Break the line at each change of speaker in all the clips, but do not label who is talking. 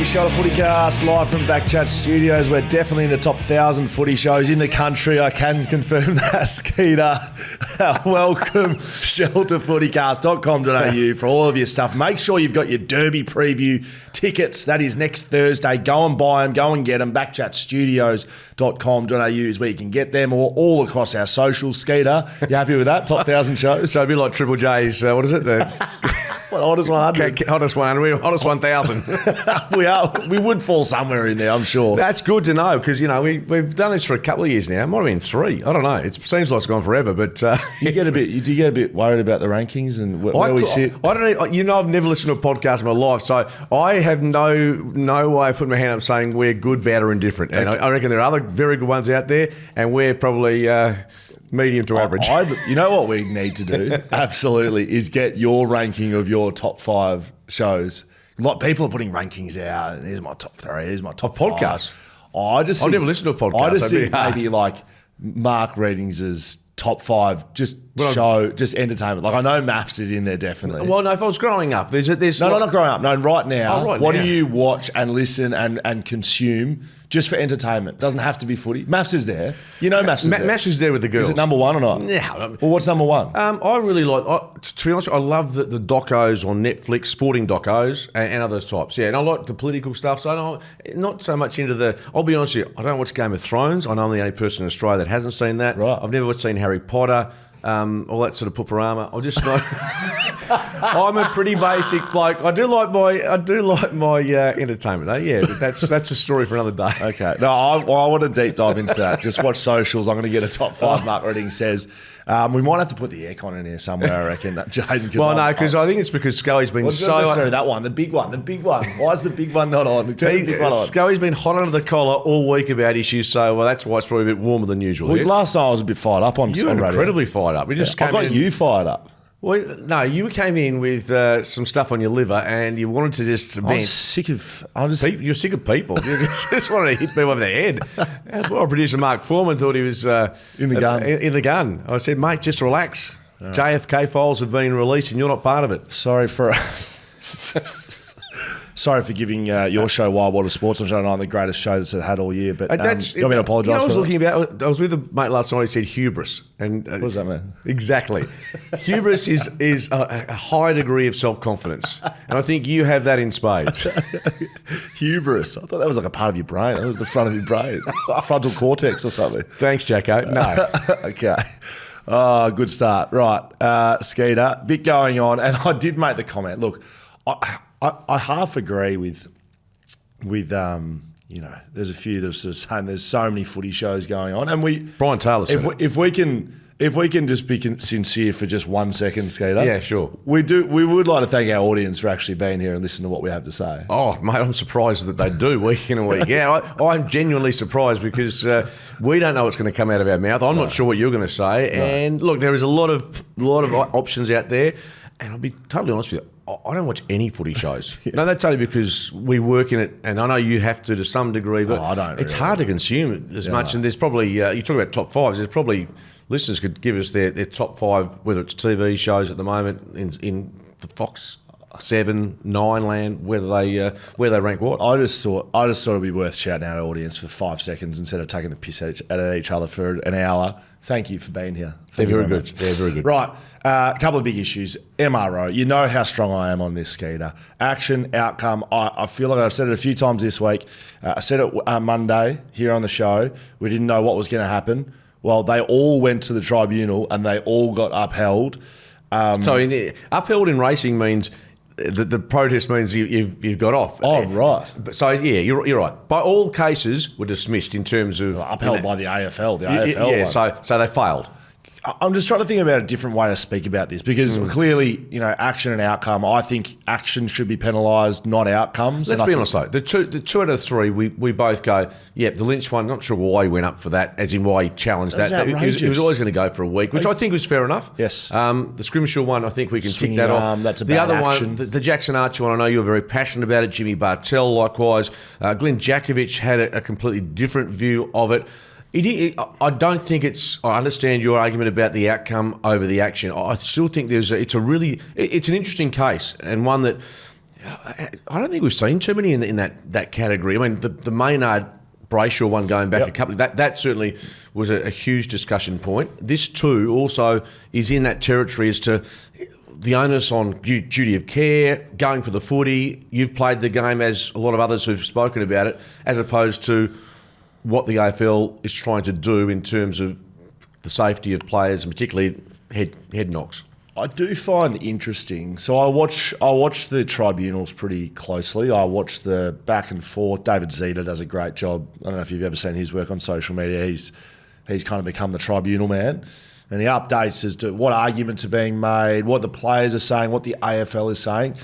show of FootyCast, live from BackChat Studios. We're definitely in the top 1,000 footy shows in the country. I can confirm that, Skeeter. Welcome, shelterfootycast.com.au for all of your stuff. Make sure you've got your Derby preview tickets. That is next Thursday. Go and buy them. Go and get them. BackChatStudios.com.au is where you can get them, or all across our socials. Skeeter, you happy with that? Top 1,000 shows?
So it'd be like Triple J's, what is it?
What, hottest 100?
Hottest 100, hottest 1,000.
We would fall somewhere in there, I'm sure.
That's good to know because, we've done this for a couple of years now. It might have been 3. I don't know. It seems like it's gone forever, but... do you get a bit worried about the rankings and where we sit? I don't know. I've never listened to a podcast in my life, so I have no way of putting my hand up saying we're good, bad or indifferent. And I reckon there are other very good ones out there, and we're probably... medium to average.
You know what we need to do? Absolutely, is get your ranking of your top 5 shows. Like people are putting rankings out. And here's my top 3. Here's my top
podcasts.
I've
never listened to a podcast.
I just think maybe like Mark Readings' top 5 just entertainment. Like I know Maths is in there definitely.
Well, no, if I was growing up, there's
not growing up. No, right now.
Right
what
now.
do you watch and listen and consume just for entertainment? Doesn't have to be footy. Maths is there. You know Maths is there.
Maths is there with the girls.
Is it number 1 or not?
Yeah.
Well, what's number 1?
I really like, to be honest, I love the docos on Netflix, sporting docos and other types. Yeah, and I like the political stuff. So I'm not so much into I'll be honest with you, I don't watch Game of Thrones. I know I'm the only person in Australia that hasn't seen that. Right. I've never seen Harry Potter. All that sort of pooperama. I'm a pretty basic bloke. I do like my entertainment though. Yeah, that's a story for another day.
Okay. No, I want to deep dive into that. Just watch socials. I'm going to get a top 5 Mark Reading says. We might have to put the aircon in here somewhere, I reckon, Jaden.
Well, no, because I think it's because Scully's been
that one, the big one. Why is the big one not on?
Scully's been hot under the collar all week about issues, so that's why it's probably a bit warmer than usual.
Well, last night I was a bit fired up on radio.
You were incredibly fired up.
I got you fired up.
Well, no, you came in with some stuff on your liver, and you wanted to just vent.
You're sick of people.
You just wanted to hit people over the head. That's why our producer Mark Foreman thought he was
in the gun.
In the gun. I said, mate, just relax. Right. JFK files have been released, and you're not part of it.
Sorry for giving your show, Wild Water Sports on Channel 9, the greatest show that's had all year. But you want me to apologise for
that? I was with a mate last night, he said hubris. And,
what does that mean?
Exactly. Hubris is a high degree of self-confidence. And I think you have that in spades.
Hubris. I thought that was like a part of your brain. That was the front of your brain. Frontal cortex or something.
Thanks, Jacko. No.
Okay. Oh, good start. Right. Skeeter, bit going on. And I did make the comment. Look, I half agree with there's a few that are sort of saying there's so many footy shows going on, and
Brian Taylor said
if we can just be sincere for just 1 second, Skeeter.
Yeah, sure.
We would like to thank our audience for actually being here and listening to what we have to say.
Oh, mate, I'm surprised that they do week in and week out. I'm genuinely surprised because we don't know what's going to come out of our mouth. I'm not sure what you're going to say, and look, there is a lot of options out there, and I'll be totally honest with you. I don't watch any footy shows. No, that's only because we work in it, and I know you have to some degree, but
I don't.
It's hard to consume it as much. And there's probably, you talk about top 5s, there's probably listeners could give us their top 5, whether it's TV shows at the moment in the Fox 7, 9 land, where they rank what.
I just thought it'd be worth shouting out our audience for 5 seconds instead of taking the piss out of each other for an hour. Thank you for being here.
They're very good. They're very good.
Right. A couple of big issues. MRO. You know how strong I am on this, Skeeter. Action, outcome. I feel like I've said it a few times this week. I said it Monday here on the show. We didn't know what was going to happen. Well, they all went to the tribunal and they all got upheld.
Upheld in racing means the protest means you've got off.
Oh, right.
So, yeah, you're right. By all cases were dismissed in terms of...
upheld by the AFL. AFL.
Yeah, so they failed.
I'm just trying to think about a different way to speak about this because clearly, action and outcome. I think action should be penalised, not outcomes.
Let's be honest though. The two out of 3, we both go, yeah, the Lynch one, not sure why he went up for that, as in why he challenged that. He was always going to go for a week, which I think was fair enough.
Yes.
The Scrimshaw one, I think we can tick that off.
That's
the other
action.
one, the Jackson Archer one, I know you're very passionate about it. Jimmy Bartell, likewise. Glenn Jakovic had a completely different view of it. I don't think it's... I understand your argument about the outcome over the action. I still think it's an interesting case and one that I don't think we've seen too many in that category. I mean, the Maynard Brayshaw one going back a couple of that certainly was a huge discussion point. This too also is in that territory as to the onus on duty of care, going for the footy. You've played the game, as a lot of others who've spoken about it, as opposed to what the AFL is trying to do in terms of the safety of players, and particularly head knocks.
I do find interesting. So I watch the tribunals pretty closely. I watch the back and forth. David Zeta does a great job. I don't know if you've ever seen his work on social media. He's kind of become the tribunal man, and he updates as to what arguments are being made, what the players are saying, what the AFL is saying.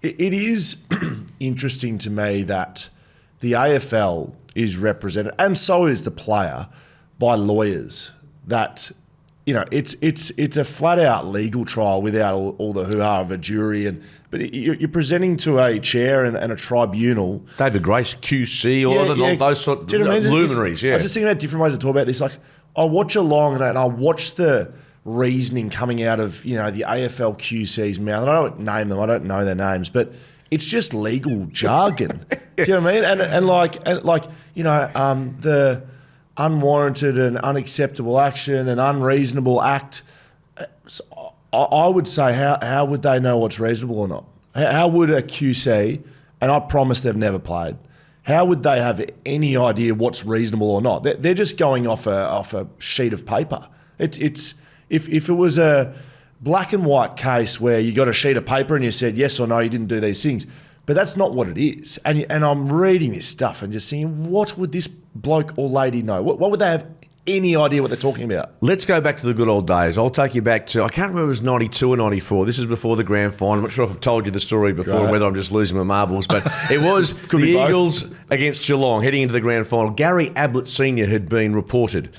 It is interesting to me that the AFL is represented, and so is the player, by lawyers. That, it's a flat out legal trial without all the hoo-ha of a jury, but you're presenting to a chair and a tribunal.
David Grace, QC, those sort of luminaries. Yeah,
I was just thinking about different ways to talk about this. Like, I watch along and I watch the reasoning coming out of the AFL QC's mouth. And I don't name them. I don't know their names, but it's just legal jargon. Do you know what I mean? And the unwarranted and unacceptable action and unreasonable act. So I would say, how would they know what's reasonable or not? How would a QC, and I promise they've never played, how would they have any idea what's reasonable or not? They're just going off a sheet of paper. If it was a black and white case where you got a sheet of paper and you said yes or no, you didn't do these things. But that's not what it is. And I'm reading this stuff and just thinking, what would this bloke or lady know? What would they have any idea what they're talking about?
Let's go back to the good old days. I'll take you back to, I can't remember if it was 92 or 94. This is before the grand final. I'm not sure if I've told you the story before,
Right.
whether I'm just losing my marbles, but it was the Eagles against Geelong heading into the grand final. Gary Ablett Sr. had been reported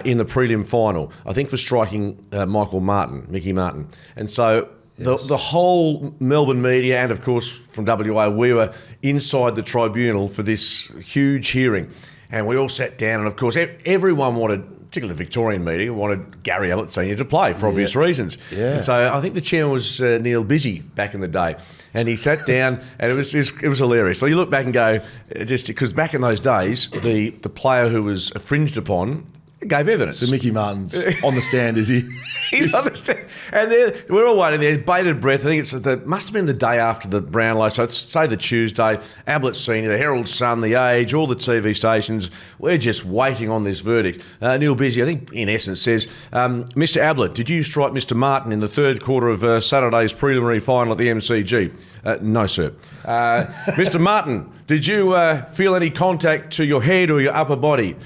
in the prelim final, I think for striking Mickey Martin. And so the whole Melbourne media, and of course from WA, we were inside the tribunal for this huge hearing. And we all sat down, and of course, everyone wanted, particularly the Victorian media, wanted Gary Ablett Sr. to play for obvious reasons. Yeah. And so I think the chairman was Neil Busy back in the day. And he sat down, and it was hilarious. So you look back and go, just because back in those days, the player who was infringed upon gave evidence.
So Mickey Martin's on the stand, is he?
He's on the stand. And we're all waiting there, bated breath. I think must have been the day after the Brownlow, so say the Tuesday. Ablett Senior, the Herald Sun, the Age, all the TV stations, we're just waiting on this verdict. Neil Busy, I think in essence, says, Mr. Ablett, did you strike Mr. Martin in the third quarter of Saturday's preliminary final at the MCG? No, sir. Mr. Martin, did you feel any contact to your head or your upper body?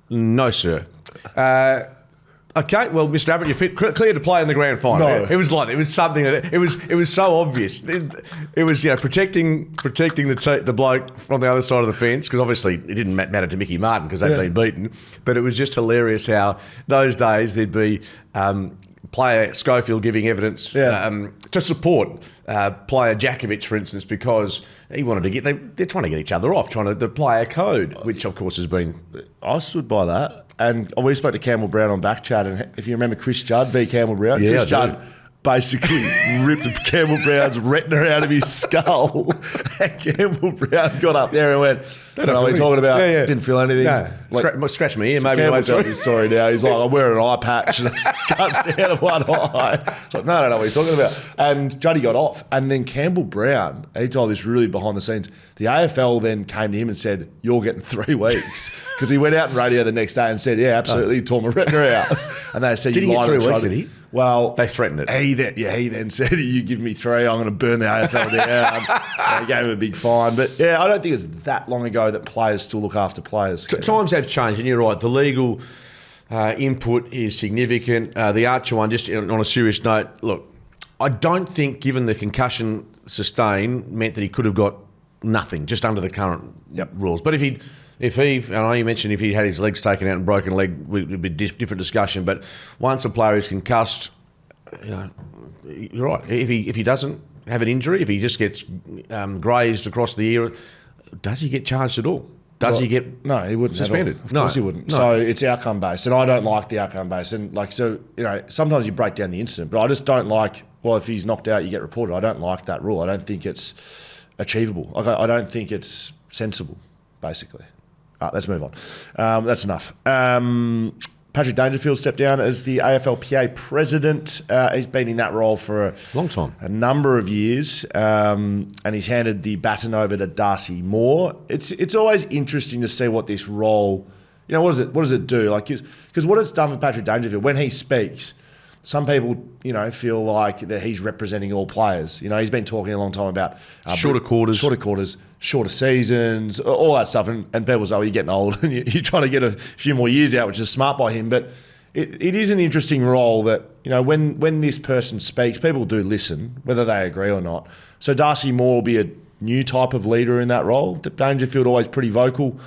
No, sir. Okay, well, Mr. Abbott, you're clear to play in the grand final.
No.
It was something. It was so obvious. It was protecting the bloke from the other side of the fence, because obviously it didn't matter to Mickey Martin because they'd been beaten. But it was just hilarious how those days there'd be player Schofield giving evidence to support player Djakovic, for instance, because he wanted to they're trying to get each other off, trying to play a code, which of course has been.
I stood by that. And we spoke to Campbell Brown on BackChat, and if you remember Chris Judd, Campbell Brown, Chris Judd basically ripped Campbell Brown's retina out of his skull. And Campbell Brown got up there and went, I don't know what you're talking about.
Yeah.
Didn't feel anything.
No. Scratch me ear, maybe.
Campbell tells his story now. He's like, I'm wearing an eye patch and I can't see out of one eye. It's like, no, I don't know what you're talking about. And Juddy got off. And then Campbell Brown, he told this really behind the scenes. The AFL then came to him and said, you're getting 3 weeks. Because he went out on radio the next day and said, yeah, absolutely, he tore my retina out. And they said,
did he get 3 weeks, did he?
Well,
they threatened it.
He then said, you give me 3, I'm going to burn the AFL down. They gave him a big fine. But yeah, I don't think it's that long ago that players still look after players.
Times have changed, and you're right. The legal input is significant. The Archer one, just on a serious note, look, I don't think, given the concussion sustained, meant that he could have got nothing, just under the current rules. But if he, I know you mentioned if he had his legs taken out and broken leg, it would be a different discussion. But once a player is concussed, you're right. If he doesn't have an injury, if he just gets grazed across the ear, does he get charged at all? He get
no? He wouldn't
suspended.
Of course he wouldn't. No. So it's outcome based, and I don't like the outcome based. And sometimes you break down the incident, but I just don't like well, if he's knocked out, you get reported. I don't like that rule. I don't think it's achievable. I don't think it's sensible, basically. All right, let's move on. That's enough. Patrick Dangerfield stepped down as the AFLPA president. He's been in that role for a
long time,
a number of years, and he's handed the baton over to Darcy Moore. It's always interesting to see what this role, what does it do? Like, because what it's done for Patrick Dangerfield when he speaks, some people, feel like that he's representing all players. He's been talking a long time about
shorter quarters,
shorter seasons, all that stuff. And people say, you're getting old and you're trying to get a few more years out, which is smart by him. But it is an interesting role that, when this person speaks, people do listen, whether they agree or not. So Darcy Moore will be a new type of leader in that role. Dangerfield always pretty vocal.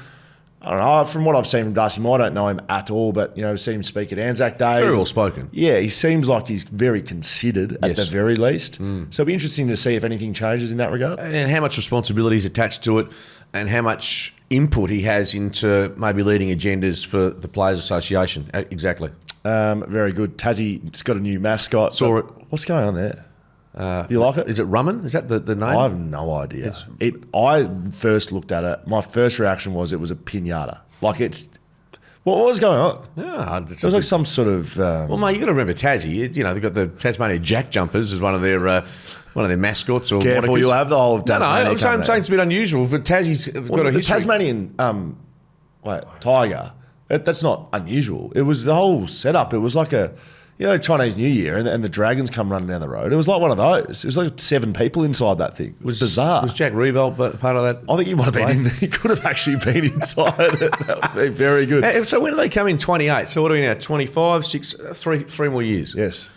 I don't know, from what I've seen from Darcy Moore, I don't know him at all, but, I've seen him speak at Anzac Day.
Very well spoken.
Yeah, he seems like he's very considered at the very least. So it'll be interesting to see if anything changes in that regard.
And how much responsibility is attached to it and how much input he has into maybe leading agendas for the Players Association. Exactly.
Very good. Tassie's got a new mascot.
Saw it.
What's going on there? Do you like it?
Is it Rumman? Is that the name?
I have no idea. I first looked at it. My first reaction was it was a pinata. Like what was going on?
Yeah,
it was like some sort of.
Well, mate, you got to remember Tassie. They've got the Tasmania Jack Jumpers as one of their mascots. Or
careful, you'll have the whole of Tasmania.
No, I'm saying it's a bit unusual, but Tassie's got a history.
The Tasmanian tiger. That's not unusual. It was the whole setup. It was like a. Chinese New Year and the dragons come running down the road. It was like one of those. It was like 7 people inside that thing. It was bizarre.
Was Jack Revolt part of that?
I think he might have been in there. He could have actually been inside it. That would be very good.
So when do they come in? 28. So what are we now? 25, 3 more years.
Yes.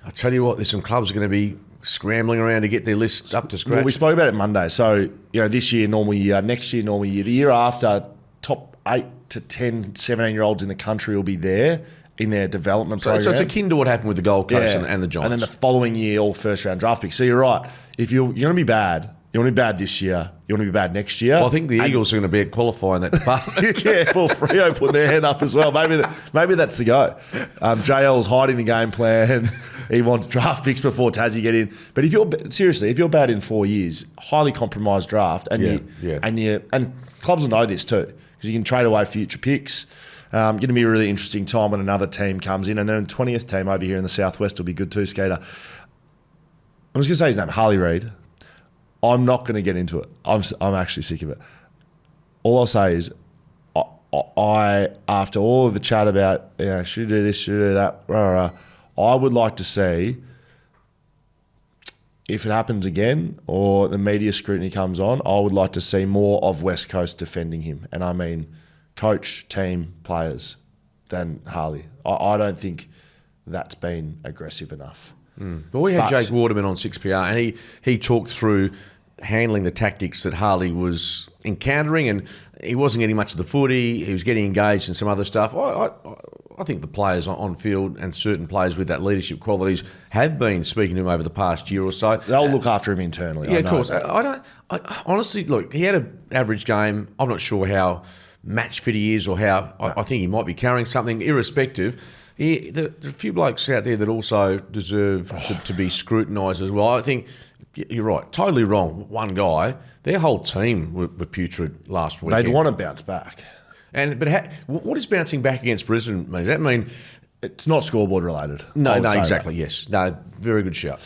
I tell you what, there's some clubs are going to be scrambling around to get their lists up to scratch.
Well, we spoke about it Monday. So, this year, normal year. Next year, normal year. The year after, top 8 to 10, 17-year-olds in the country will be there in their development program.
So it's akin to what happened with the Gold Coast and the Giants.
And then the following year, all first-round draft picks. So you're right. If you're going to be bad, you want to be bad this year, you want to be bad next year.
Well, I think the Eagles are going to be qualifying that department.
Yeah, well, Freo put their head up as well. Maybe that's the go. JL's hiding the game plan. He wants draft picks before Tassie get in. But if you're bad in 4 years, highly compromised draft, and clubs will know this too, because you can trade away future picks. Going to be a really interesting time when another team comes in, and then the 20th team over here in the southwest will be good too, Skater. I'm just going to say his name, Harley Reid. I'm not going to get into it. I'm actually sick of it. All I'll say is, I after all of the chat about should you do this, should you do that, I would like to see, if it happens again or the media scrutiny comes on, I would like to see more of West Coast defending him, and I mean coach, team, players, than Harley. I don't think that's been aggressive enough.
Well, we had Jake Waterman on 6PR, and he talked through handling the tactics that Harley was encountering, and he wasn't getting much of the footy. He was getting engaged in some other stuff. I think the players on field and certain players with that leadership qualities have been speaking to him over the past year or so.
They'll look after him internally.
Yeah, of course. I honestly, look, he had an average game. I'm not sure how match fit he is or how I think he might be carrying something. Irrespective, there are a few blokes out there that also deserve to be scrutinised as well. I think you're right, totally wrong. One guy, their whole team were putrid last week.
They'd want to bounce back.
But what does bouncing back against Brisbane mean? Does that mean
it's not scoreboard related?
No, exactly. Yes, no, very good shout.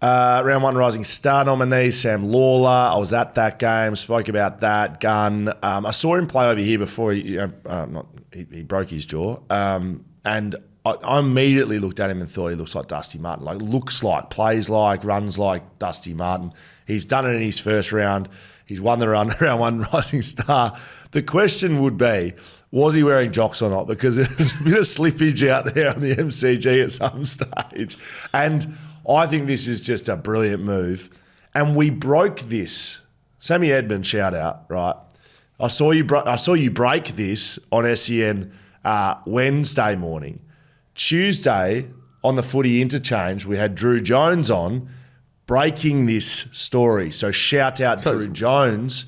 Round 1 Rising Star nominee, Sam Lawler. I was at that game, spoke about that. Gun. I saw him play over here before he broke his jaw. And I immediately looked at him and thought he looks like Dusty Martin. Like, looks like, plays like, runs like Dusty Martin. He's done it in his first round. He's won the round 1 Rising Star. The question would be, was he wearing jocks or not? Because there's a bit of slippage out there on the MCG at some stage. And I think this is just a brilliant move. And we broke this. Sammy Edmund, shout out, right? I saw you break this on SEN Wednesday morning. Tuesday, on the footy interchange, we had Drew Jones on breaking this story. So shout out Drew Jones.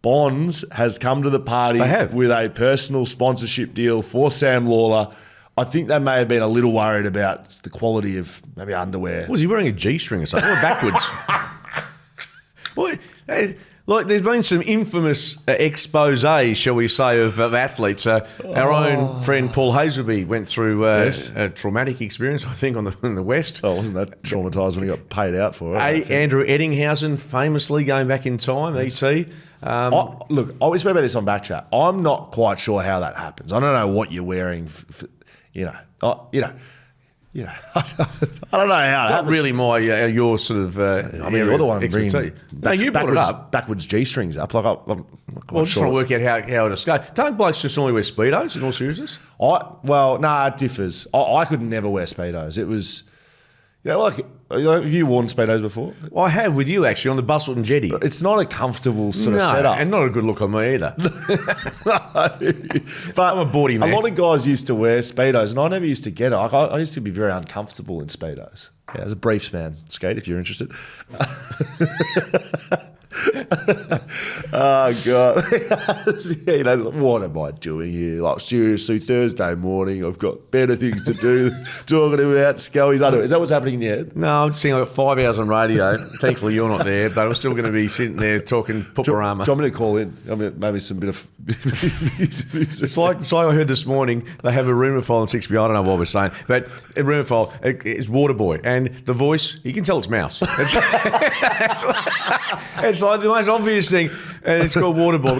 Bonds has come to the party with a personal sponsorship deal for Sam Lawler. I think they may have been a little worried about the quality of maybe underwear.
Was he wearing a G-string or something? Or backwards? What? Like, there's been some infamous exposés, shall we say, of athletes. Our own friend Paul Hazelby went through a traumatic experience, I think, in the West.
Oh, wasn't that traumatised when he got paid out for it?
Andrew Eddinghausen, famously going back in time, ET.
Look, I always spoke about this on BackChat. I'm not quite sure how that happens. I don't know what you're wearing, I don't know how.
Not really your sort of.
You're the one bringing.
No, you brought it up.
Backwards G-strings up. Like I'm
just trying to work out how it escapes. Don't blokes just normally wear Speedos, in all seriousness?
It differs. I could never wear Speedos. It was, have you worn Speedos before?
I have with you, actually, on the Busselton jetty.
It's not a comfortable sort of setup.
And not a good look on me either.
But
I'm a bawdy man.
A lot of guys used to wear Speedos, and I never used to get it. I used to be very uncomfortable in Speedos. Yeah, as a briefs man, skate if you're interested. Oh God! What am I doing here? Like, seriously, Thursday morning, I've got better things to do. Talking about Scully's underwear. Is that what's happening in your head?
No, I'm saying I've got 5 hours on radio. Thankfully, you're not there, but I'm still going to be sitting there talking Pooparama.
Do you want me to call in? Maybe some bit of.
It's like I heard this morning. They have a rumour file on 6B. I don't know what we're saying, but a rumour file is Waterboy, and the voice you can tell it's Mouse. It's like the most obvious thing, and it's called Waterboy.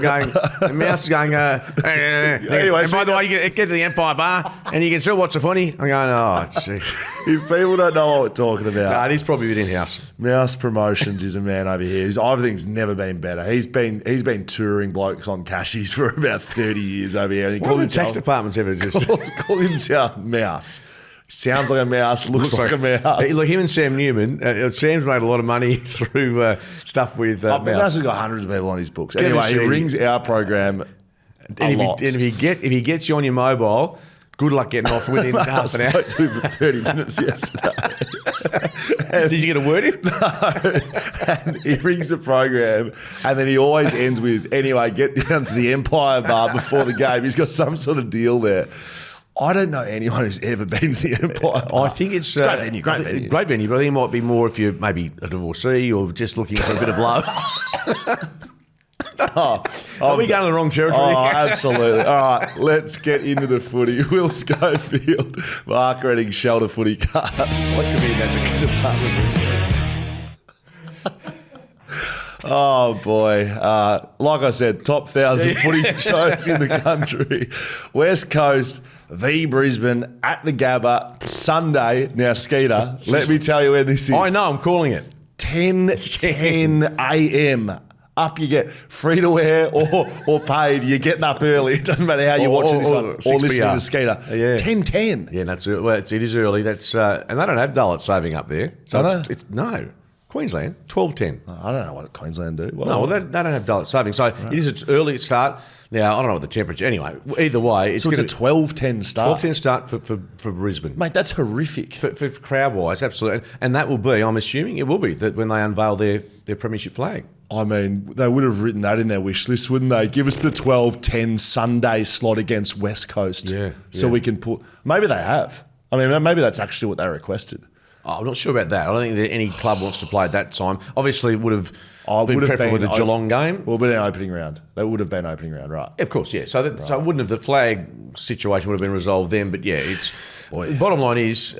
The Mouse is going. Anyway, by the way, you get to the Empire Bar, and you can still watch the footy. I'm going, oh, gee.
If people don't know what we're talking about,
nah, he's probably within house.
Mouse Promotions is a man over here. Everything's never been better. He's been touring blokes on cashies for about 30 years over here.
What the tax department's ever just
call himself Mouse. Sounds like a mouse, looks like a mouse.
Like him and Sam Newman. Sam's made a lot of money through stuff with Mouse.
Mouse has got hundreds of people on his books. Anyway, he rings our program a lot.
And if he gets you on your mobile, good luck getting off within half an hour.
I spoke to him for 30 minutes yesterday.
Did you get a word in?
No. And he rings the program, and then he always ends with, anyway, get down to the Empire Bar before the game. He's got some sort of deal there. I don't know anyone who's ever been to the Empire Bar.
I think it's great venue, great venue. But I think it might be more if you're maybe a divorcee or just looking for a bit of love. Are we going to the wrong territory?
Oh, absolutely. All right, let's get into the footy. Will Schofield, Mark Redding, Shelter FootyCast.
What could be in that department?
Oh, boy. Like I said, top 1,000 footy shows in the country. West Coast v Brisbane at the Gabba, Sunday. Now, Skeeter, let me tell you where this is.
I know, I'm calling it.
10 a.m. Up you get. Free to wear or paid. You're getting up early. It doesn't matter how you're watching this one or listening to Skeeter.
Yeah.
10:10.
Yeah, that's it is early. That's and they don't have daylight saving up there. So it's no. Queensland, 12:10.
I don't know what Queensland do.
They don't have daylight saving. So it is its early start. Now, I don't know what the temperature. Anyway, either way.
It's a 12:10 start.
12:10 start for Brisbane.
Mate, that's horrific.
For crowd-wise, absolutely. And that will be, I'm assuming it will be, that when they unveil their premiership flag.
I mean, they would have written that in their wish list, wouldn't they? Give us the 12:10 Sunday slot against West Coast. So we can put... Maybe they have. I mean, maybe that's actually what they requested.
Oh, I'm not sure about that. I don't think that any club wants to play at that time. Obviously, it would have been preferable with the Geelong game.
Well, but an opening round. That would have been opening round, right?
Of course, yeah. So it wouldn't have, the flag situation would have been resolved then. But yeah, it's... The bottom line is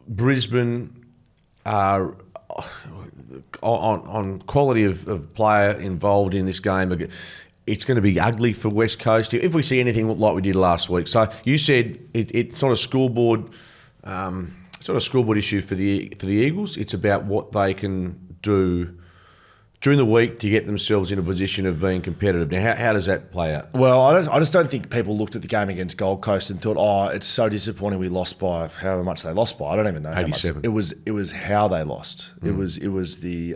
Brisbane are... On quality of player involved in this game, it's going to be ugly for West Coast if we see anything like we did last week. So you said it's not a scoreboard... It's not a scoreboard issue for the Eagles. It's about what they can do during the week to get themselves in a position of being competitive. Now, how does that play out?
Well, I just don't think people looked at the game against Gold Coast and thought, oh, it's so disappointing we lost by however much they lost by. I don't even know
87.
How much. It was how they lost. It was the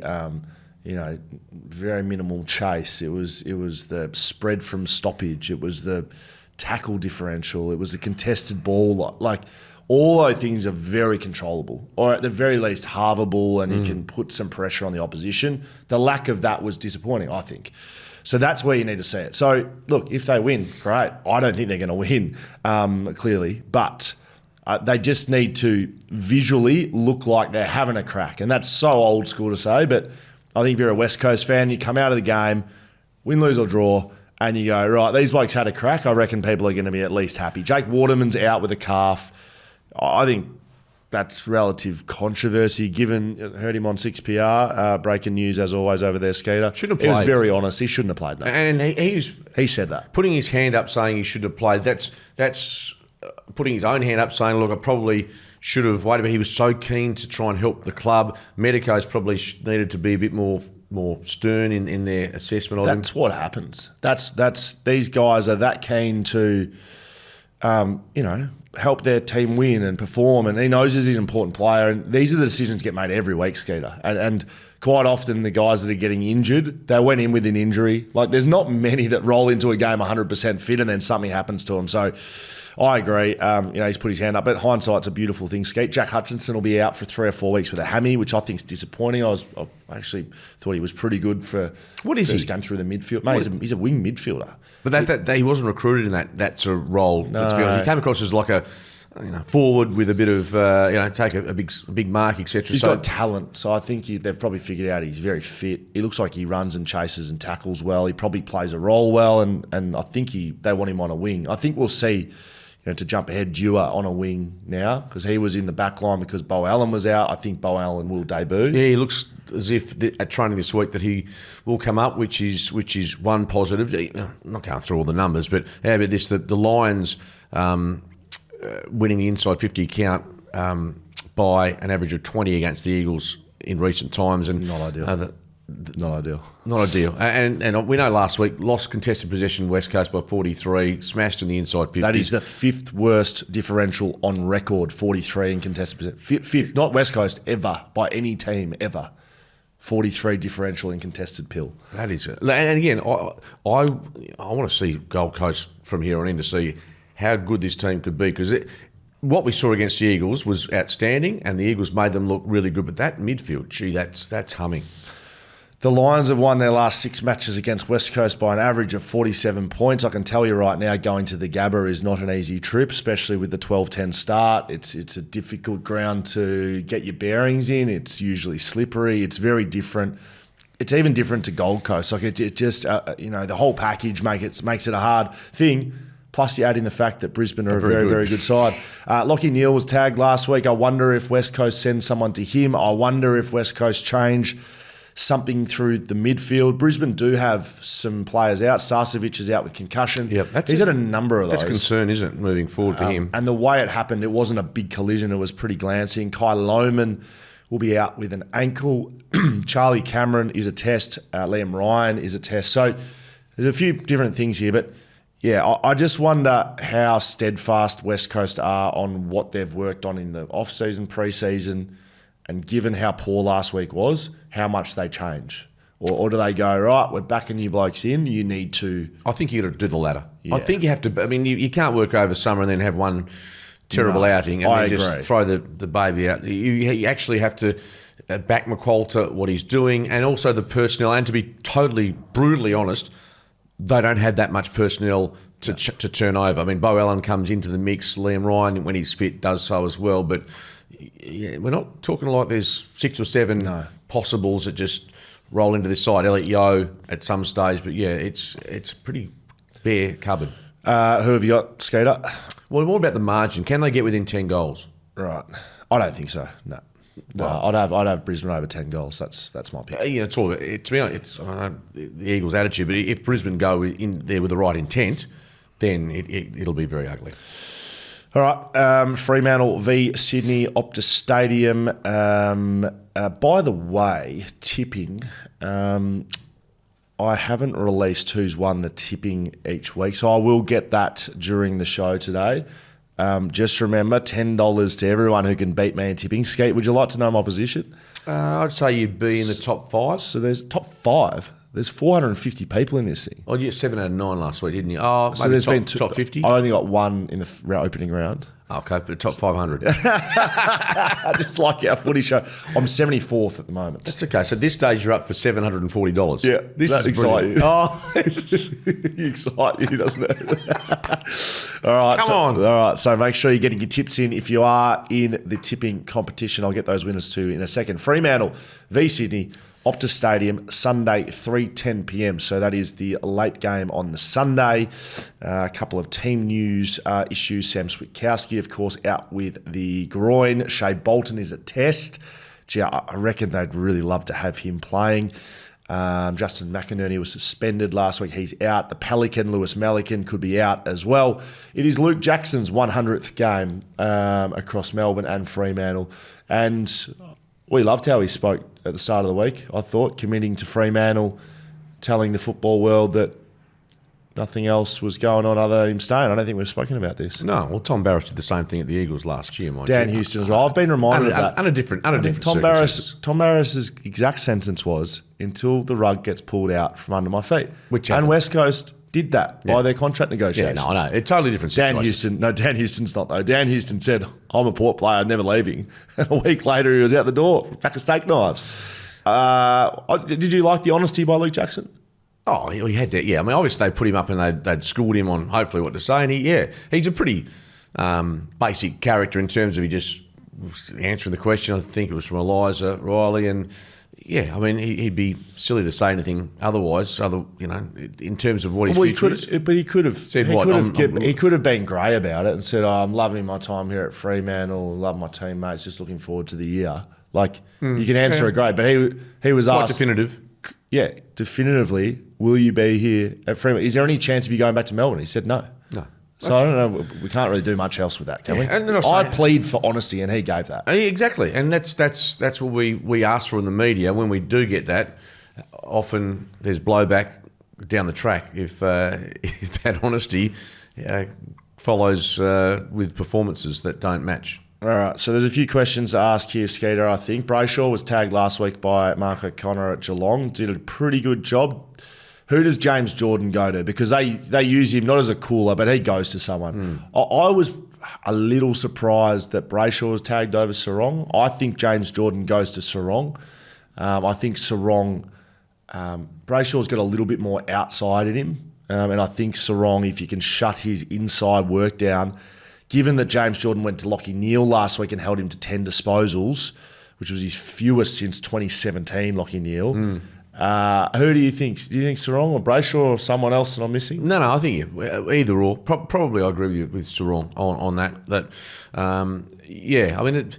very minimal chase. It was the spread from stoppage. It was the tackle differential. It was the contested ball. Like all those things are very controllable, or at the very least halveable, and you can put some pressure on the opposition. The lack of that was disappointing, I think. So that's where you need to see it. So, look, if they win, great. I don't think they're going to win, clearly. But they just need to visually look like they're having a crack. And that's so old school to say, but I think if you're a West Coast fan, you come out of the game, win, lose or draw, and you go, right, these blokes had a crack. I reckon people are going to be at least happy. Jake Waterman's out with a calf. I think that's relative controversy given, heard him on 6PR, breaking news as always over there, Skeeter.
Shouldn't have played.
He was very honest. He shouldn't have played, no.
And
he said that.
Putting his hand up saying he should have played, that's putting his own hand up saying, look, I probably should have waited, but he was so keen to try and help the club. Medico's probably needed to be a bit more stern in their assessment of him.
That's what happens. That's these guys are that keen to, help their team win and perform, and he knows he's an important player, and these are the decisions get made every week, Skeeter. And quite often the guys that are getting injured, they went in with an injury. Like, there's not many that roll into a game 100% fit and then something happens to them. So I agree. He's put his hand up, but hindsight's a beautiful thing. Skeet, Jack Hutchinson will be out for 3 or 4 weeks with a hammy, which I think is disappointing. I actually thought he was pretty good for
what is
first
he?
Game through the midfield. Mate, he's a wing midfielder.
But that he wasn't recruited in that sort of role.
No.
Let's be honest. He came across as like a forward with a bit of take a big mark, etc.
He's got talent, so I think they've probably figured out he's very fit. He looks like he runs and chases and tackles well. He probably plays a role well, and I think they want him on a wing. I think we'll see. To jump ahead, Dewar on a wing now because he was in the back line because Bo Allen was out. I think Bo Allen will debut.
Yeah, he looks as if at training this week that he will come up, which is one positive. I'm not going through all the numbers, but how about this? The Lions winning the inside 50 count by an average of 20 against the Eagles in recent times. And
not ideal. Not ideal.
Not ideal. And we know last week, lost contested possession West Coast by 43, smashed in the inside 50.
That is the 5th worst differential on record, 43 in contested possession. 5th, not West Coast, ever, by any team, ever. 43 differential in contested pill.
That is it. And again, I want to see Gold Coast from here on in to see how good this team could be because what we saw against the Eagles was outstanding and the Eagles made them look really good. But that midfield, that's humming.
The Lions have won their last 6 matches against West Coast by an average of 47 points. I can tell you right now, going to the Gabba is not an easy trip, especially with the 12-10 start. It's a difficult ground to get your bearings in. It's usually slippery. It's very different. It's even different to Gold Coast. Like it just, the whole package makes it a hard thing. Plus, you add in the fact that Brisbane are a very, very good side. Lachie Neale was tagged last week. I wonder if West Coast sends someone to him. I wonder if West Coast change something through the midfield. Brisbane do have some players out. Starcevic is out with concussion.
Yep,
he's had a number of those.
That's a concern, isn't it, moving forward for him?
And the way it happened, it wasn't a big collision. It was pretty glancing. Kai Lohman will be out with an ankle. Charlie Cameron is a test. Liam Ryan is a test. So there's a few different things here. But, yeah, I just wonder how steadfast West Coast are on what they've worked on in the off-season, pre-season, and given how poor last week was, how much they change. Or do they go, right, we're backing you blokes in, you need to...
I think you've got to do the latter.
Yeah.
I think you have to... I mean, you can't work over summer and then have one terrible outing and then just throw the baby out. You actually have to back McQualter, what he's doing, and also the personnel. And to be totally, brutally honest, they don't have that much personnel to turn over. I mean, Bo Allen comes into the mix. Liam Ryan, when he's fit, does so as well. But... yeah, we're not talking like there's 6 or 7 possibles that just roll into this side. Elliot Yeo at some stage, but yeah, it's pretty bare cupboard.
Who have you got, Skeeter?
Well, more about the margin. Can they get within 10 goals?
Right. I don't think so. No. I'd have Brisbane over 10 goals. That's my pick.
It's all. To me, it's the Eagles' attitude. But if Brisbane go in there with the right intent, then it'll be very ugly.
All right, Fremantle v Sydney, Optus Stadium. By the way, tipping, I haven't released who's won the tipping each week, so I will get that during the show today. Just remember, $10 to everyone who can beat me in tipping. Skate, would you like to know my position?
I'd say you'd be in the top 5.
So there's top 5. There's 450 people in this thing.
Oh, you had 7 out of 9 last week, didn't you? Oh,
so there's been
top 50.
I only got 1 in the opening round.
Okay, but top 500.
I just like our footy show. I'm 74th at the moment.
That's okay. So this stage you're up for $740.
Yeah,
This is
exciting.
brilliant. Oh,
You excite you, doesn't it? All right.
Come on.
All right. So make sure you're getting your tips in. If you are in the tipping competition, I'll get those winners too in a second. Fremantle v Sydney. Optus Stadium, Sunday, 3:10 p.m. So that is the late game on the Sunday. A couple of team news issues. Sam Switkowski, of course, out with the groin. Shea Bolton is a test. Gee, I reckon they'd really love to have him playing. Justin McInerney was suspended last week. He's out. The Pelican, Lewis Melican, could be out as well. It is Luke Jackson's 100th game across Melbourne and Fremantle. And we loved how he spoke at the start of the week, I thought, committing to Fremantle, telling the football world that nothing else was going on other than him staying. I don't think we've spoken about this.
no. Well, Tom Barras did the same thing at the Eagles last year, mind
Dan
you.
Houston as well. I've been reminded of that.
Under different
Tom Barris's exact sentence was, until the rug gets pulled out from under my feet.
Which
and
happened.
West Coast did that by their contract
Yeah,
negotiations.
no, I know. It's totally different situation.
Dan Houston's not though. Dan Houston said, I'm a Port player, I'm never leaving. And a week later he was out the door with a pack of steak knives. Did you like the honesty by Luke Jackson?
Oh, he had to. Yeah, I mean, obviously they put him up and they'd schooled him on hopefully what to say. And he's a pretty basic character in terms of he just was answering the question. I think it was from Eliza Riley, and yeah, I mean, he'd be silly to say anything otherwise. In terms of what his future is.
But he could have
Said
he
what?
he could have been grey about it and said, I'm loving my time here at Fremantle, love my teammates, just looking forward to the year. Like, you can answer it great, but he was
Quite
asked...
definitive.
Yeah, definitively, will you be here at Fremantle? Is there any chance of you going back to Melbourne? He said no.
No.
So I don't know. We can't really do much else with that, can we?
And then
I plead for honesty, and he gave that.
Exactly, and that's what we ask for in the media. When we do get that, often there's blowback down the track if that honesty follows with performances that don't match.
All right, so there's a few questions to ask here, Skeeter, I think. Brayshaw was tagged last week by Mark O'Connor at Geelong, did a pretty good job. Who does James Jordan go to? Because they use him not as a cooler, but he goes to someone. I was a little surprised that Brayshaw was tagged over Sarong. I think James Jordan goes to Sarong. I think Sarong, Brayshaw's got a little bit more outside in him. And I think Sarong, if you can shut his inside work down, given that James Jordan went to Lachie Neale last week and held him to 10 disposals, which was his fewest since 2017, Lachie Neale. Who do you think? Do you think Sarong or Brayshaw or someone else that I'm missing?
No, I think either or. Probably I agree with you with Sarong on that. I mean,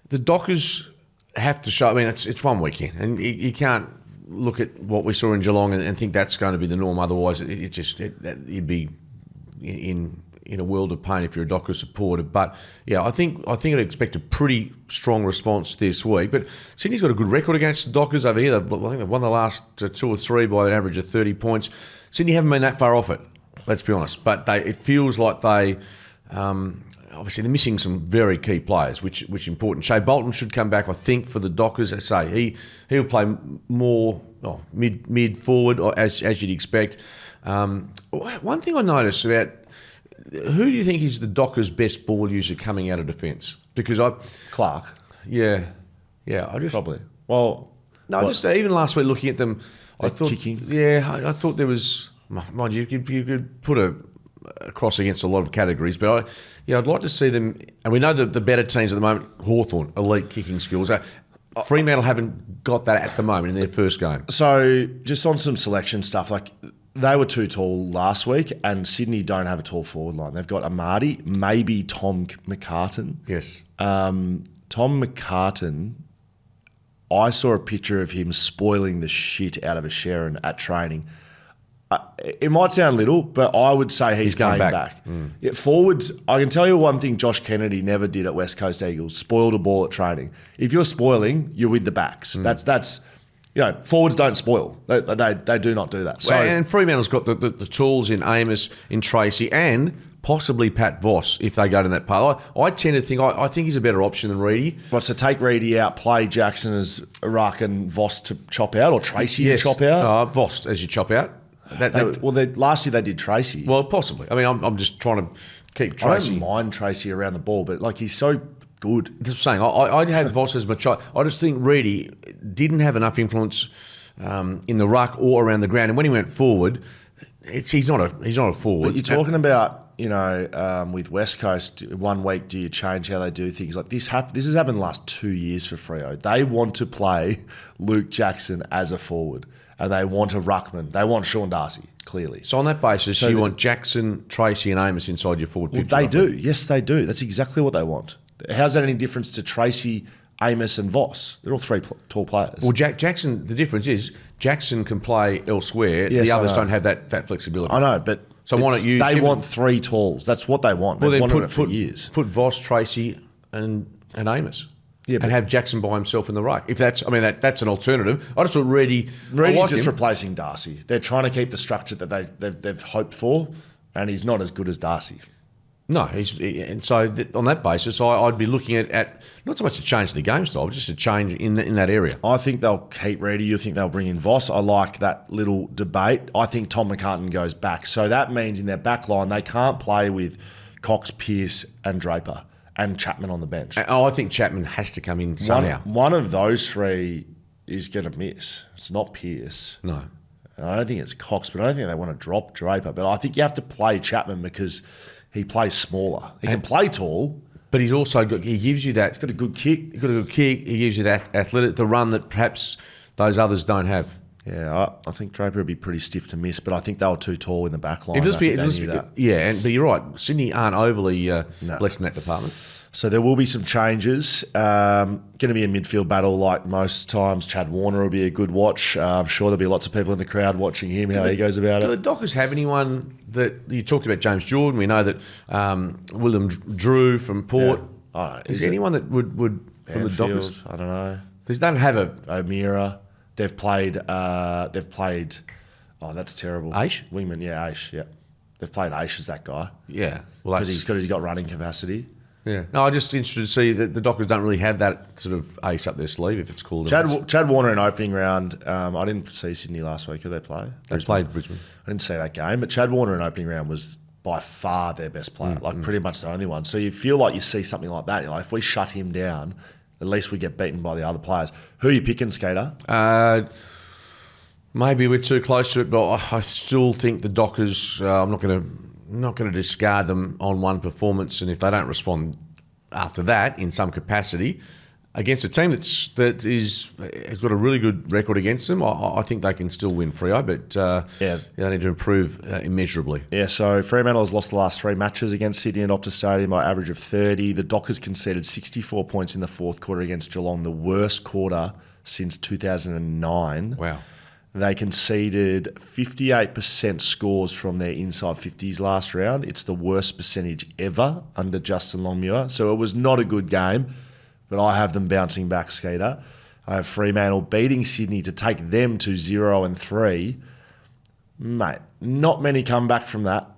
the Dockers have to show. I mean, it's one weekend, and you can't look at what we saw in Geelong and think that's going to be the norm. Otherwise, you'd be in a world of pain if you're a Dockers supporter. But yeah, I think I'd expect a pretty strong response this week. But Sydney's got a good record against the Dockers over here. I think they've won the last 2 or 3 by an average of 30 points. Sydney haven't been that far off it, let's be honest. But it feels like they obviously they're missing some very key players, which is important. Shea Bolton should come back, I think, for the Dockers. I say he'll play more mid forward, or as you'd expect. One thing I noticed about. Who do you think is the Dockers' best ball user coming out of defence? Because
Clark.
Yeah, I just
Probably. Well,
no,
what?
just even last week looking at them, I thought
kicking.
Yeah, I thought there was. Mind you, you could put a cross against a lot of categories, but I'd like to see them. And we know the better teams at the moment. Hawthorn, elite kicking skills. Fremantle haven't got that at the moment in their first game.
So just on some selection stuff, like they were too tall last week, and Sydney don't have a tall forward line. They've got Amadi, maybe Tom McCartan.
Yes.
Tom McCartan, I saw a picture of him spoiling the shit out of a Sharon at training. It might sound little, but I would say he's
going
going
back.
back. Yeah, forwards, I can tell you one thing Josh Kennedy never did at West Coast Eagles, spoiled a ball at training. If you're spoiling, you're with the backs. That's forwards don't spoil. They do not do that. So,
and Fremantle's got the tools in Amos, in Tracy, and possibly Pat Voss if they go to that part. I tend to think I think he's a better option than Reedy.
So take Reedy out, play Jackson as Iraq and Voss to chop out, or Tracy to chop out?
Voss as you chop out.
Last year they did Tracy.
Well, possibly. I mean, I'm just trying to keep
I
Tracy.
don't mind Tracy around the ball, but like he's so good.
That's what I'm saying. I'd have Voss as my choice. I just think Reedy didn't have enough influence in the ruck or around the ground. And when he went forward, he's not a forward.
But you're talking about, with West Coast, 1 week do you change how they do things? Like this has happened the last 2 years for Freo. They want to play Luke Jackson as a forward, and they want a ruckman. They want Sean Darcy, clearly.
So on that basis, you want Jackson, Tracy and Amos inside your forward 50.
They do. Yes, they do. That's exactly what they want. How's that any difference to Tracy, Amos and Voss? They're all three tall players.
Well, Jackson, the difference is Jackson can play elsewhere.
Yes,
the others don't have that flexibility.
I know, but
so why not use
they
him?
Want 3 talls. That's what they want.
Well,
They've
then
wanted it for years.
Put Voss, Tracy and Amos.
Yeah,
and have Jackson by himself in the ruck. If that's an alternative. I just thought Reedy's
just replacing Darcy. They're trying to keep the structure that they've hoped for, and he's not as good as Darcy.
No, and so on that basis, I'd be looking at not so much a change in the game style, but just a change in that area.
I think they'll keep Reedy. You think they'll bring in Voss? I like that little debate. I think Tom McCartan goes back. So that means in their back line, they can't play with Cox, Pearce and Draper and Chapman on the bench.
I think Chapman has to come in somehow.
One of those 3 is going to miss. It's not Pearce.
No.
And I don't think it's Cox, but I don't think they want to drop Draper. But I think you have to play Chapman because he plays smaller. He can play tall.
But he's also he gives you that.
He's got a good kick.
He gives you that athletic, the run that perhaps those others don't have.
Yeah, I think Draper would be pretty stiff to miss, but I think they were too tall in the back line.
But you're right. Sydney aren't overly blessed in that department.
So there will be some changes. Going to be a midfield battle like most times. Chad Warner will be a good watch. I'm sure there'll be lots of people in the crowd watching him, how he goes about it.
Do the Dockers have anyone that... You talked about James Jordan. We know that William Drew from Port.
Yeah.
Is there anyone that would from the Dockers?
I don't know.
They don't have a...
O'Meara. They've played... Oh, that's terrible.
Aish?
Wingman, yeah, Aish, yeah. They've played Aish as that guy.
Yeah. Well,
because he's got running capacity.
Yeah. No, I'm just interested to see that the Dockers don't really have that sort of ace up their sleeve, if it's called.
Chad Warner in opening round. I didn't see Sydney last week. Who they play?
They played Brisbane.
I didn't see that game, but Chad Warner in opening round was by far their best player, pretty much the only one. So you feel like you see something like that. You're like, if we shut him down, at least we get beaten by the other players. Who are you picking, Skater?
Maybe we're too close to it, but I still think the Dockers. I'm not going to discard them on one performance, and if they don't respond after that in some capacity against a team has got a really good record against them, I think they can still win Freo, but they need to improve immeasurably.
Yeah, so Fremantle has lost the last 3 matches against Sydney at Optus Stadium by average of 30. The Dockers conceded 64 points in the 4th quarter against Geelong, the worst quarter since 2009.
Wow.
They conceded 58% scores from their inside 50s last round. It's the worst percentage ever under Justin Longmuir. So it was not a good game, but I have them bouncing back, Skater. I have Fremantle beating Sydney to take them to 0-3. Mate, not many come back from that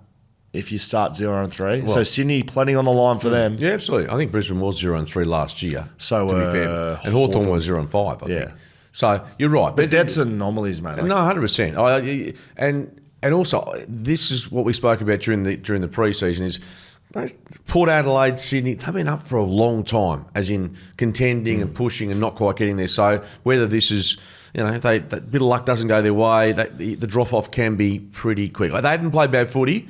if you start 0-3. So Sydney, plenty on the line for them.
Yeah, absolutely. I think Brisbane was 0-3 last year,
so,
to be fair. And Hawthorn was 0-5, I think. So you're right,
but that's anomalies, mate.
No, 100%. And also, this is what we spoke about during the pre-season. Is Port Adelaide, Sydney, they've been up for a long time, as in contending and pushing and not quite getting there. So whether this is, if that bit of luck doesn't go their way, the drop off can be pretty quick. Like, they hadn't played bad footy,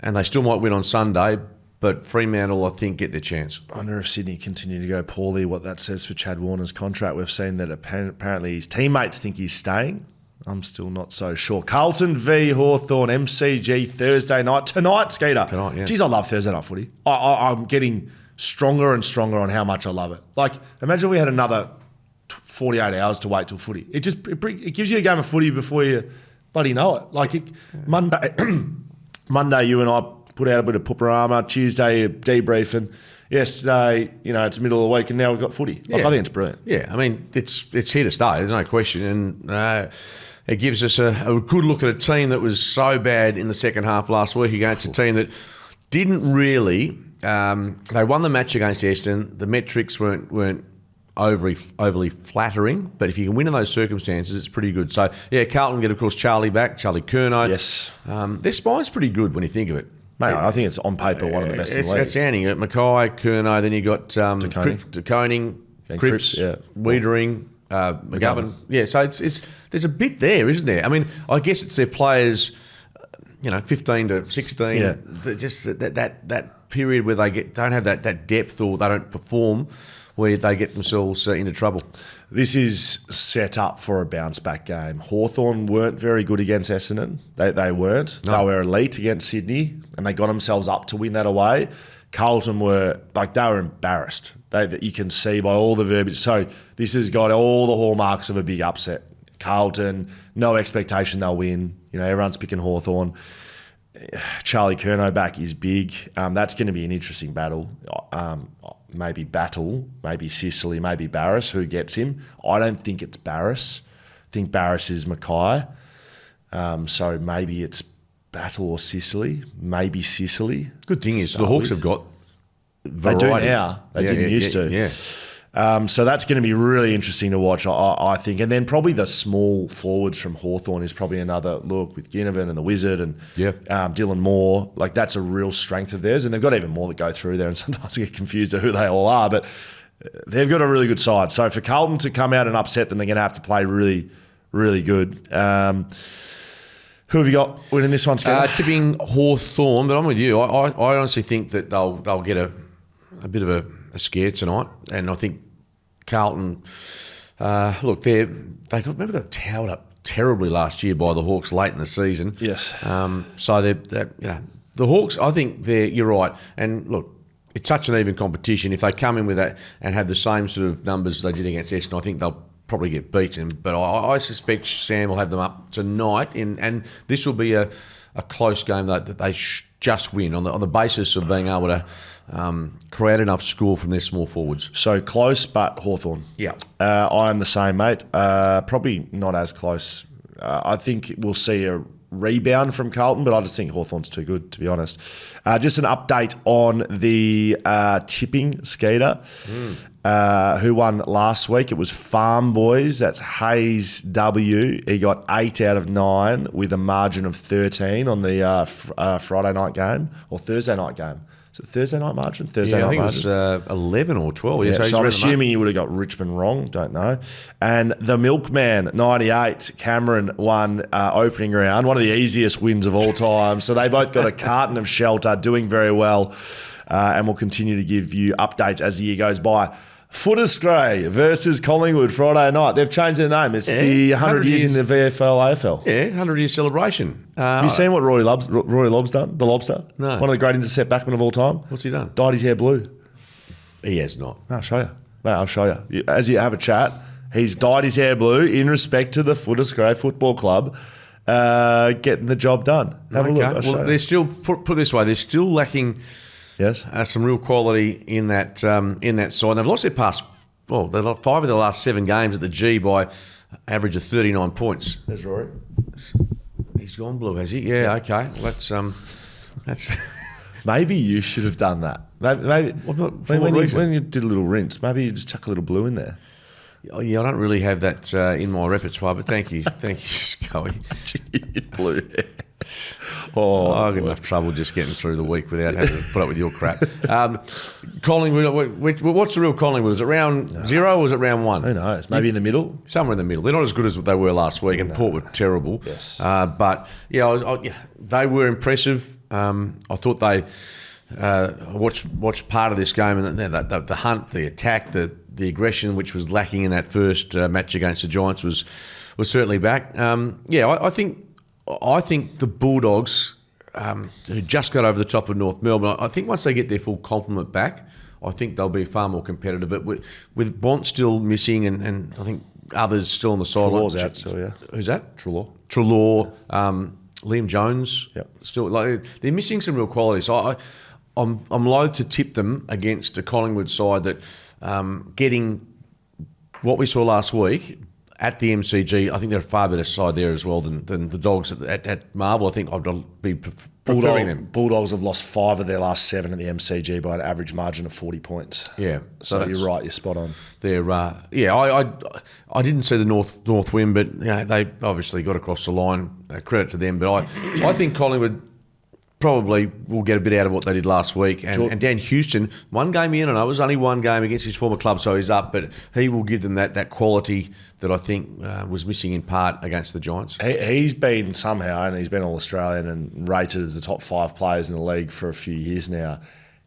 and they still might win on Sunday. But Fremantle, I think, get their chance.
I wonder if Sydney continue to go poorly, what that says for Chad Warner's contract. We've seen that apparently his teammates think he's staying. I'm still not so sure. Carlton v Hawthorn, MCG, Thursday night. Tonight, Skeeter.
Tonight, yeah.
Geez, I love Thursday night footy. I'm getting stronger and stronger on how much I love it. Like, imagine we had another 48 hours to wait till footy. It gives you a game of footy before you bloody know it. Like, Monday, you and I put out a bit of Pooperama. Tuesday, debriefing. Yesterday, it's the middle of the week, and now we've got footy. I think it's brilliant.
Yeah, I mean, it's here to stay. There's no question, and it gives us a good look at a team that was so bad in the second half last week against a team that didn't really. They won the match against Essendon. The metrics weren't overly flattering, but if you can win in those circumstances, it's pretty good. So, yeah, Carlton get, of course, Charlie back, Charlie Curnow.
Yes.
Their spine's pretty good when you think of it.
Mate, I think it's on paper one of the best in the league.
It's outstanding. Mackay, Curnow, then you got De Koning, Cripps, Wiedering, McGovern. Yeah, so it's there's a bit there, isn't there? I mean, I guess it's their players, 15 to 16. Yeah. Just that period where they don't have that depth or they don't perform, where they get themselves into trouble.
This is set up for a bounce-back game. Hawthorn weren't very good against Essendon. They weren't. No. They were elite against Sydney, and they got themselves up to win that away. Carlton were embarrassed. You can see by all the verbiage. So this has got all the hallmarks of a big upset. Carlton, no expectation they'll win. Everyone's picking Hawthorn. Charlie Curnow back is big. That's going to be an interesting battle. Maybe Sicily, maybe Barras. Who gets him? I don't think it's Barras. I think Barras is Mackay. So maybe it's Battle or Sicily. Maybe Sicily.
Good thing is the Hawks have got variety.
They do now. They didn't used to.
Yeah.
So that's going to be really interesting to watch, I think. And then probably the small forwards from Hawthorn is probably another look with Ginnivan and the Wizard and Dylan Moore. That's a real strength of theirs. And they've got even more that go through there, and sometimes I get confused of who they all are. But they've got a really good side. So for Carlton to come out and upset them, they're going to have to play really, really good. Who have you got winning this one, Scott?
Tipping Hawthorn, but I'm with you. I honestly think that they'll get a bit of a scare tonight, and I think Carlton, they got towed up terribly last year by the Hawks late in the season.
Yes.
So the Hawks, I think you're right. And look, it's such an even competition. If they come in with that and have the same sort of numbers they did against Essendon, I think they'll probably get beaten. But I suspect Sam will have them up tonight, and this will be a close game that they just win on the basis of being able to create enough score from their small forwards.
So close, but Hawthorn.
Yeah.
I am the same, mate. Probably not as close. I think we'll see a rebound from Carlton, but I just think Hawthorn's too good, to be honest. Just an update on the tipping, Skeeter. Who won last week? It was Farm Boys. That's Hayes W. He got 8 out of 9 with a margin of 13 on the Friday night game or Thursday night game. Is it Thursday night margin? Thursday night margin.
It was 11 or 12.
Yeah, so I'm assuming you would have got Richmond wrong. Don't know. And the Milkman, 98, Cameron won opening round. One of the easiest wins of all time. So they both got a carton of shelter, doing very well. And we'll continue to give you updates as the year goes by. Footscray versus Collingwood Friday night. They've changed their name. It's the 100 years in the VFL AFL.
Yeah, 100-year celebration.
Have you seen what Rory Lobb's done? The Lobster?
No.
One of the great intercept backmen of all time.
What's he done?
Dyed his hair blue.
He has not.
No, I'll show you. Mate, I'll show you. As you have a chat, he's dyed his hair blue in respect to the Footscray Football Club getting the job done. Have a look.
Well, they're still, put this way, they're still lacking...
Yes,
some real quality in that side. They've lost their past. Well, they've lost 5 of their last 7 games at the G by average of 39 points.
There's Rory.
He's gone blue, has he? Yeah. Okay. Well, that's.
Maybe you should have done that. Maybe when you did a little rinse, maybe you just chuck a little blue in there.
Oh, yeah, I don't really have that in my repertoire, but thank you, Scully.
Blue.
I got enough trouble just getting through the week without having to put up with your crap. Collingwood, what's the real Collingwood? Is it round 0 or is it round 1?
Who knows? Maybe in the middle?
Somewhere in the middle. They're not as good as they were last week, and Port were terrible.
Yes.
But, they were impressive. I thought they watched part of this game, and the hunt, the attack, the aggression, which was lacking in that first match against the Giants, was certainly back. I think the Bulldogs, who just got over the top of North Melbourne, I think once they get their full complement back, I think they'll be far more competitive. But with Bont still missing and I think others still on the sideline.
Treloar's out still, yeah.
Who's that?
Treloar.
Liam Jones.
Yep.
Still, they're missing some real quality. So I'm loath to tip them against a Collingwood side that getting what we saw last week at the MCG, I think they're a far better side there as well than the Dogs at Marvel. I think I'd be preferring them.
Bulldogs have lost 5 of their last 7 at the MCG by an average margin of 40 points.
Yeah.
So you're right, you're spot on.
They're I didn't see the North win, but they obviously got across the line. Credit to them. But I think Collingwood probably will get a bit out of what they did last week. And Dan Houston, one game in, and it was only one game against his former club, so he's up, but he will give them that quality that I think was missing in part against the Giants.
He's been somehow, and he's been All-Australian and rated as the top 5 players in the league for a few years now.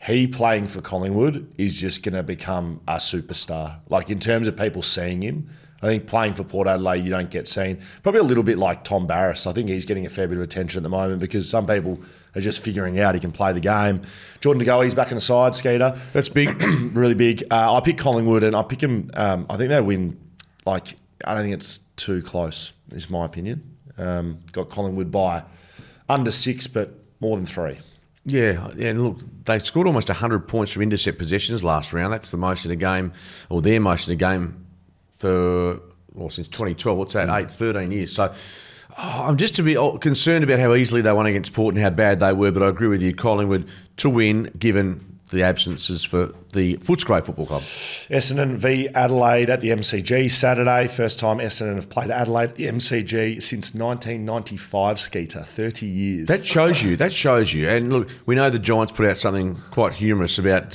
He playing for Collingwood is just going to become a superstar. Like, in terms of people seeing him, I think playing for Port Adelaide, you don't get seen. Probably a little bit like Tom Barrass. I think he's getting a fair bit of attention at the moment because some people are just figuring out he can play the game. Jordan De Goey's back in the side, Skeeter.
That's big.
Really big. I pick Collingwood, and I pick him. I think they win. Like, I don't think it's too close, is my opinion. Got Collingwood by under 6, but more than 3.
Yeah, and look, they scored almost 100 points from intercept possessions last round. That's the most in a game, or their most in a game since 2012. What's that? 13 years. So I'm just a bit concerned about how easily they won against Port and how bad they were, but I agree with you, Collingwood to win, given the absences for the Footscray Football Club.
Essendon v Adelaide at the MCG Saturday. First time Essendon have played Adelaide at the MCG since 1995, Skeeter, 30 years.
That shows you. And look, we know the Giants put out something quite humorous about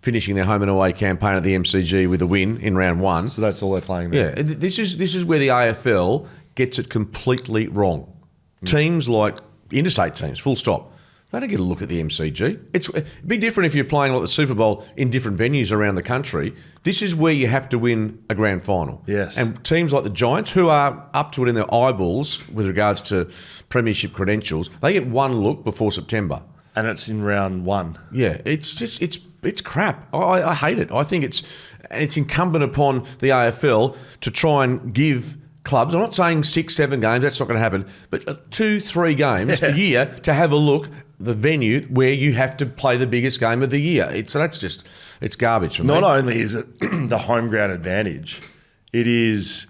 finishing their home and away campaign at the MCG with a win in round 1.
So that's all they're playing there.
Yeah, this is where the AFL gets it completely wrong. Teams like interstate teams, full stop, they don't get a look at the MCG. It's be different if you're playing like the Super Bowl in different venues around the country. This is where you have to win a grand final.
Yes.
And teams like the Giants, who are up to it in their eyeballs with regards to premiership credentials, they get one look before September.
And it's in round 1.
Yeah, it's crap. I hate it. I think it's incumbent upon the AFL to try and give clubs, I'm not saying 6, 7 games, that's not going to happen, but 2, 3 games a year to have a look the venue where you have to play the biggest game of the year. It's garbage for me.
Not only is it the home ground advantage, it is,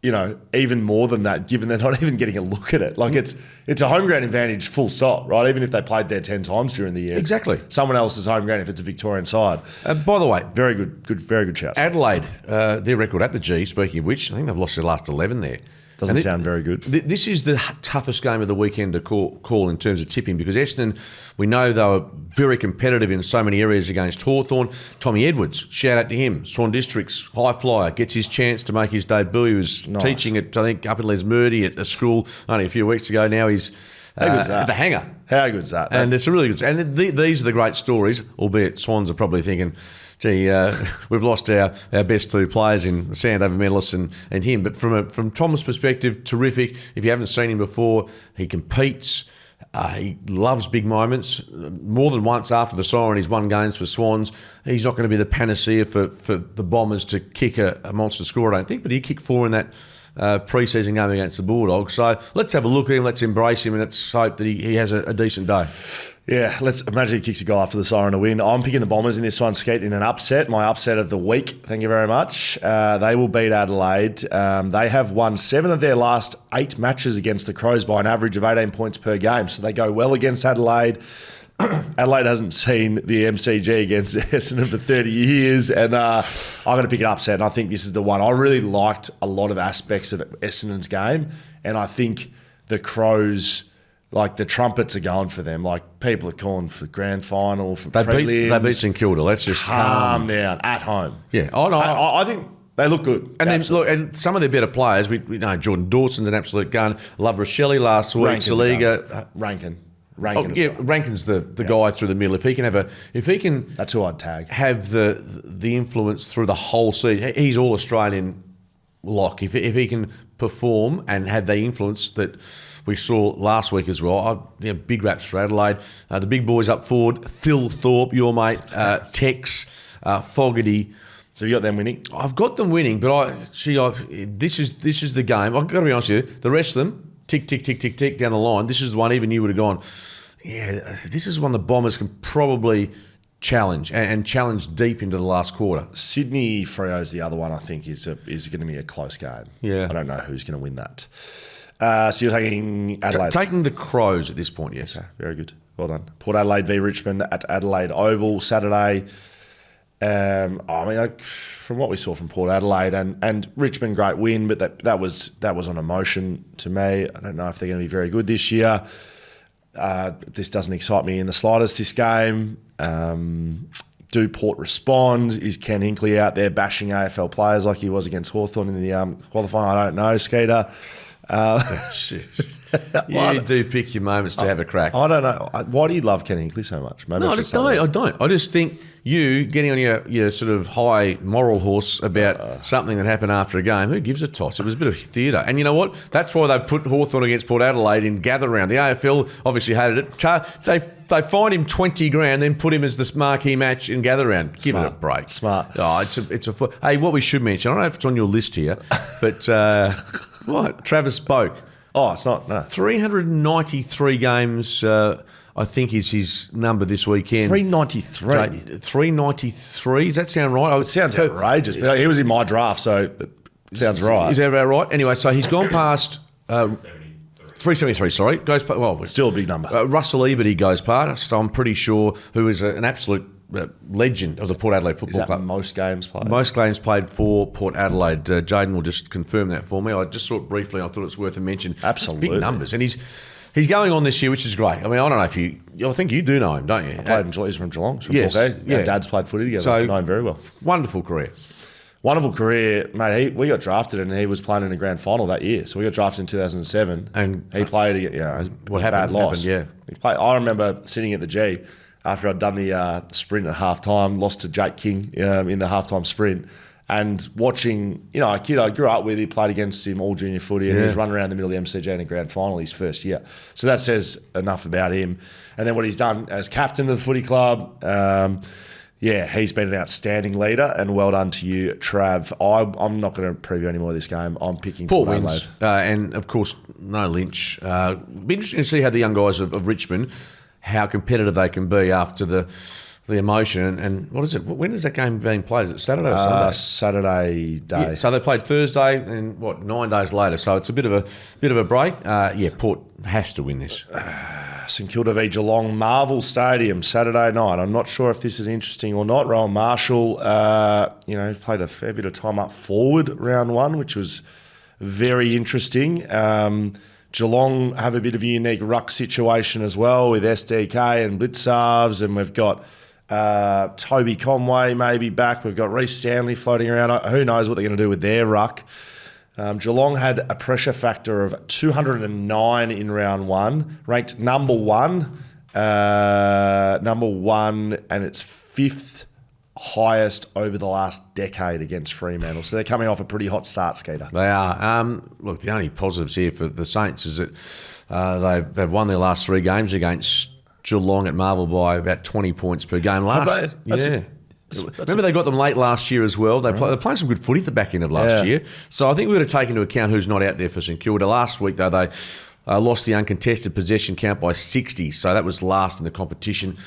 even more than that, given they're not even getting a look at it. Like, it's a home ground advantage full stop, right? Even if they played there 10 times during the year.
Exactly.
Someone else's home ground if it's a Victorian side.
By the way,
very good shout.
Adelaide, their record at the G, speaking of which, I think they've lost their last 11 there.
Doesn't sound very good.
This is the toughest game of the weekend to call in terms of tipping, because Essendon, we know they were very competitive in so many areas against Hawthorn. Tommy Edwards, shout out to him. Swan District's high flyer, gets his chance to make his debut. He was teaching at, I think, up in Les Murdy at a school only a few weeks ago. Now he's at the Hangar.
How good's that?
And it's a really good. And these are the great stories, albeit Swans are probably thinking, gee, we've lost our best 2 players in the Sandover medalist and him. But from Tom's perspective, terrific. If you haven't seen him before, he competes. He loves big moments. More than once after the siren, he's won games for Swans. He's not going to be the panacea for the Bombers to kick a monster score, I don't think. But he kicked 4 in that pre-season game against the Bulldogs. So let's have a look at him. Let's embrace him, and let's hope that he has a decent day.
Yeah, let's imagine he kicks a goal after the siren to win. I'm picking the Bombers in this one, Skate, in an upset. My upset of the week. Thank you very much. They will beat Adelaide. They have won 7 of their last 8 matches against the Crows by an average of 18 points per game. So they go well against Adelaide. Adelaide hasn't seen the MCG against Essendon for 30 years, and I'm going to pick an upset, and I think this is the one. I really liked a lot of aspects of Essendon's game, and I think the Crows, like, the trumpets are going for them. Like, people are calling for grand final, for prelims.
They beat St Kilda. Let's just
calm down at home.
Yeah, I think
they look good.
And then look, and some of their better players. We know Jordan Dawson's an absolute gun. Love Rochelle last week. Saliga,
Rankin.
Rankin's the guy through the middle. If he can,
that's who I'd tag.
Have the influence through the whole season. He's all Australian lock. If he can perform and have the influence that we saw last week as well. Big raps for Adelaide. The big boys up forward. Phil Thorpe, your mate. Tex, Fogarty.
So you got them winning?
I've got them winning, but this is the game. I've got to be honest with you. The rest of them, tick, tick, tick, tick, tick down the line. This is the one even you would have gone, yeah, this is one the Bombers can probably challenge and challenge deep into the last quarter.
Sydney Freo is the other one I think is going to be a close game.
Yeah.
I don't know who's going to win that. So you're taking Adelaide?
Taking the Crows at this point, yes.
Okay, very good. Well done. Port Adelaide v Richmond at Adelaide Oval Saturday. From what we saw from Port Adelaide and Richmond, great win, but that was on emotion to me. I don't know if they're going to be very good this year. this doesn't excite me in the slightest, this game. Do Port respond? Is Ken Hinkley out there bashing AFL players like he was against Hawthorn in the qualifying? I don't know, Skeeter.
You do pick your moments to have a crack.
I don't know. Why do you love Ken Hinkley so much? Maybe
No, I don't. I just think you getting on your sort of high moral horse about something that happened after a game, who gives a toss? It was a bit of theatre. And you know what? That's why they put Hawthorn against Port Adelaide in gather round. The AFL obviously hated it. They fined him 20 grand, then put him as this marquee match in gather round. Give it a break.
Smart.
Oh, hey, what we should mention, I don't know if it's on your list here, but what? Travis Boak.
Oh, it's not. No.
393 games, I think, is his number this weekend.
393.
393. Does that sound right?
It sounds outrageous. But he was in my draft, so it sounds right.
Is that about right? Anyway, so he's gone past 373. Sorry, goes past. Well,
still a big number.
Russell Ebert, he goes past. I'm pretty sure, who is an absolute legend of the Port Adelaide Football Club.
Most games played?
Most games played for Port Adelaide. Jaden will just confirm that for me. I just saw it briefly. I thought it's worth a mention.
Absolutely.
It's big numbers. And he's going on this year, which is great. I mean, I don't know if I think you do know him, don't you?
He's from Geelong. From
yes.
Torquay.
Yeah.
Our dad's played footy together.
So,
I know him very well.
Wonderful career.
Wonderful career, mate. We got drafted and he was playing in a grand final that year. So we got drafted in 2007.
And
he played,
what happened?
Bad loss.
Yeah.
He played. I remember sitting at the G after I'd done the sprint at halftime, lost to Jake King in the halftime sprint, and watching, a kid I grew up with, he played against him all junior footy, and he was running around the middle of the MCG in a grand final his first year. So that says enough about him. And then what he's done as captain of the footy club, he's been an outstanding leader, and well done to you, Trav. I'm not going to preview any more of this game. I'm picking
Port
Adelaide.
wins, and of course, no Lynch. Be interesting to see how the young guys of Richmond, how competitive they can be after the emotion. And what is it? When is that game being played? Is it Saturday or Sunday?
Saturday day.
Yeah, so they played Thursday, and 9 days later. So it's a bit of a break. Port has to win this.
St Kilda v Geelong, Marvel Stadium, Saturday night. I'm not sure if this is interesting or not. Rowan Marshall, played a fair bit of time up forward round one, which was very interesting. Geelong have a bit of a unique ruck situation as well with SDK and Blitzarves, and we've got Toby Conway maybe back. We've got Reece Stanley floating around. Who knows what they're going to do with their ruck. Geelong had a pressure factor of 209 in round one, ranked number one, and it's fifth highest over the last decade against Fremantle. So they're coming off a pretty hot start, Skeeter.
They are. Look, the only positives here for the Saints is that they've won their last 3 games against Geelong at Marvel by about 20 points per game. Remember they got them late last year as well. They're playing some good footy at the back end of last year. So I think we've got to take into account who's not out there for St Kilda. Last week, though, they lost the uncontested possession count by 60. So that was last in the competition.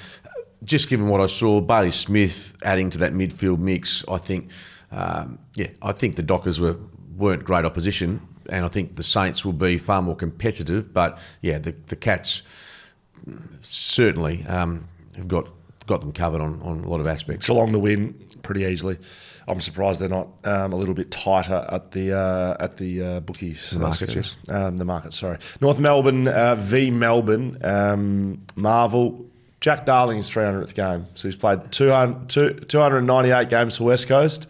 Just given what I saw, Bailey Smith adding to that midfield mix, I think the Dockers weren't great opposition, and I think the Saints will be far more competitive. But the Cats certainly have got them covered on a lot of aspects.
Geelong to win pretty easily. I'm surprised they're not a little bit tighter at the bookies.
The market, yes.
The market, sorry. North Melbourne v Melbourne. Marvel. Jack Darling's 300th game. So he's played 298 games for West Coast.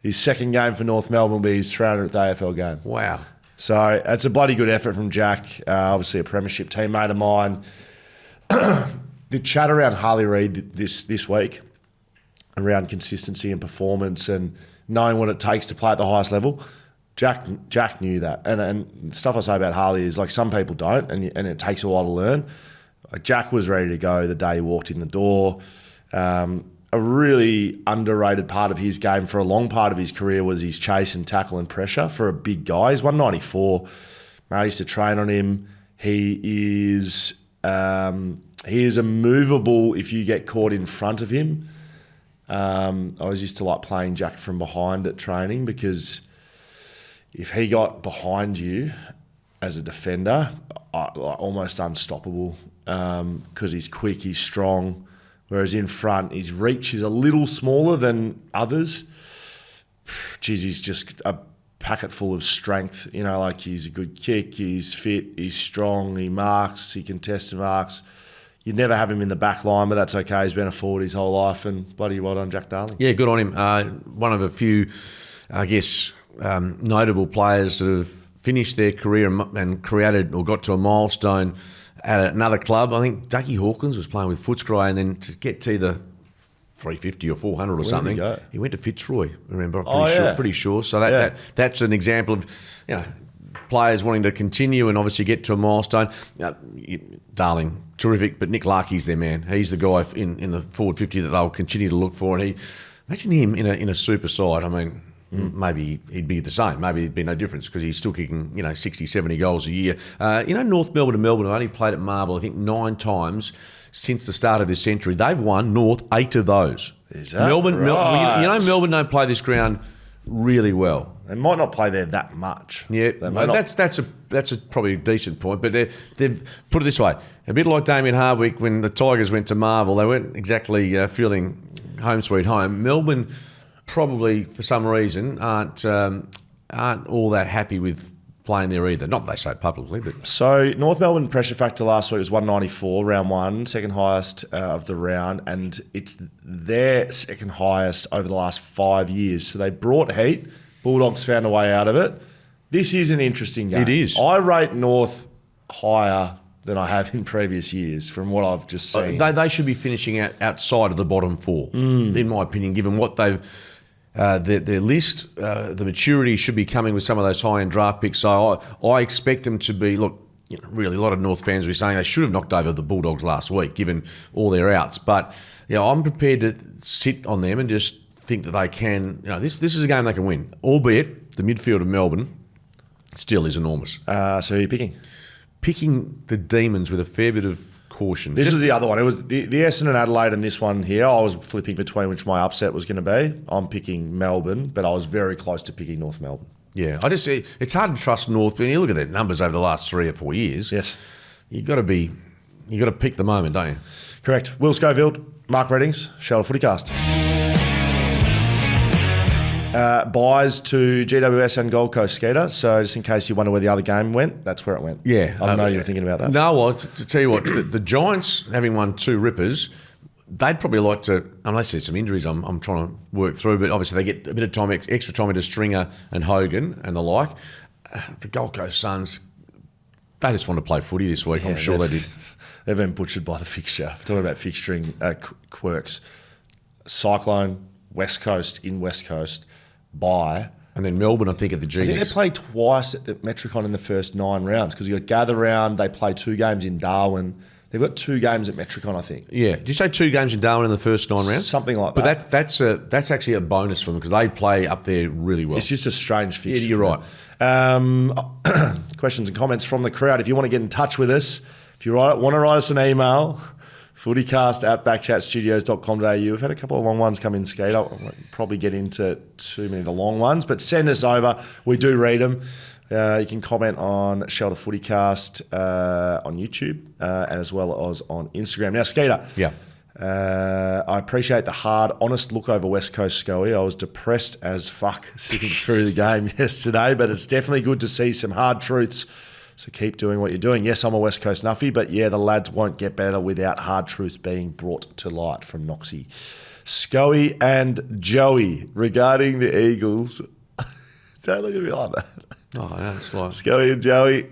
His second game for North Melbourne will be his 300th AFL game.
Wow.
So it's a bloody good effort from Jack. Obviously a premiership teammate of mine. The chat around Harley Reid this week around consistency and performance and knowing what it takes to play at the highest level, Jack knew that. And stuff I say about Harley is like some people don't, and it takes a while to learn. Jack was ready to go the day he walked in the door. A really underrated part of his game for a long part of his career was his chase and tackle and pressure for a big guy. He's 194. I used to train on him. He is immovable if you get caught in front of him. I was used to like playing Jack from behind at training because if he got behind you as a defender, almost unstoppable because he's quick, he's strong, whereas in front, his reach is a little smaller than others. Geez, he's just a packet full of strength. You know, like he's a good kick, he's fit, he's strong, he marks, he contests and marks. You'd never have him in the back line, but that's okay. He's been a forward his whole life, and bloody well done, Jack Darling.
Yeah, good on him. One of a few, I guess, notable players that have finished their career and created or got to a milestone at another club. I think Ducky Hawkins was playing with Footscray, and then to get to the 350 or 400 or something, he went to Fitzroy. Remember, I'm pretty sure. So that's an example of players wanting to continue and obviously get to a milestone. Darling, terrific, but Nick Larkey's their man. He's the guy in the forward 50 that they'll continue to look for. And imagine him in a super side. I mean, maybe he'd be the same. Maybe there'd be no difference because he's still kicking 60, 70 goals a year. North Melbourne and Melbourne have only played at Marvel, I think, 9 times since the start of this century. They've won North 8 of those.
Is that right?
Melbourne don't play this ground really well.
They might not play there that much.
Yeah, that's probably a decent point. But they've put it this way: a bit like Damien Hardwick when the Tigers went to Marvel, they weren't exactly feeling home sweet home. Melbourne probably for some reason aren't all that happy with playing there either. Not that they say it publicly, but
so North Melbourne pressure factor last week was 194, round 1, second highest of the round, and it's their second highest over the last 5 years. So they brought heat. Bulldogs found a way out of it. This is an interesting game.
It is.
I rate North higher than I have in previous years from what I've just seen.
They should be finishing outside of the bottom 4, in my opinion, given what they've. Their list, the maturity should be coming with some of those high-end draft picks. So I expect them to be, really a lot of North fans will be saying they should have knocked over the Bulldogs last week, given all their outs. But I'm prepared to sit on them and just think that they can. This is a game they can win, albeit the midfield of Melbourne still is enormous.
So who are you picking?
Picking the Demons with a fair bit of caution.
This is the other one. It was the Essendon Adelaide and this one here. I was flipping between which my upset was going to be. I'm picking Melbourne, but I was very close to picking North Melbourne.
Yeah, it's hard to trust North. When you look at their numbers over the last 3 or 4 years,
yes,
you got to pick the moment, don't you?
Correct. Will Schofield, Mark Reddings, Shelter Footycast. Buys to GWS and Gold Coast, Skeeter. So just in case you wonder where the other game went, that's where it went.
Yeah.
I know you were thinking about that.
No, well, to tell you what, the Giants, having won 2 rippers, they'd probably like to, unless there's some injuries I'm trying to work through, but obviously they get a bit of time, extra time into Stringer and Hogan and the like. The Gold Coast Suns, they just want to play footy this week. I'm sure they did.
They've been butchered by the fixture. We're talking about fixturing quirks. Cyclone, West Coast, in West Coast, bye.
And then Melbourne, I think, at the G.
I think they played twice at the Metricon in the first 9 rounds because you got Gather Round, they play 2 games in Darwin. They've got 2 games at Metricon, I think.
Yeah. Did you say 2 games in Darwin in the first 9 rounds?
Something like that.
But that's actually a bonus for them because they play up there really well.
It's just a strange fixture.
Yeah, you're right.
Questions and comments from the crowd. If you want to get in touch with us, if you want to write us an email, footycast@backchatstudios.com.au. We've had a couple of long ones come in, Skate. I won't probably get into too many of the long ones, but send us over. We do read them. You can comment on Shelter Footycast on YouTube and as well as on Instagram. Now, Skeeter.
Yeah.
I appreciate the hard, honest look over West Coast, Scoey. I was depressed as fuck sitting through the game yesterday, but it's definitely good to see some hard truths. So keep doing what you're doing. Yes, I'm a West Coast nuffy, but yeah, the lads won't get better without hard truths being brought to light from Noxie. Scoey and Joey, regarding the Eagles. Don't look at me like that.
Oh, that's fine.
Scoey and Joey.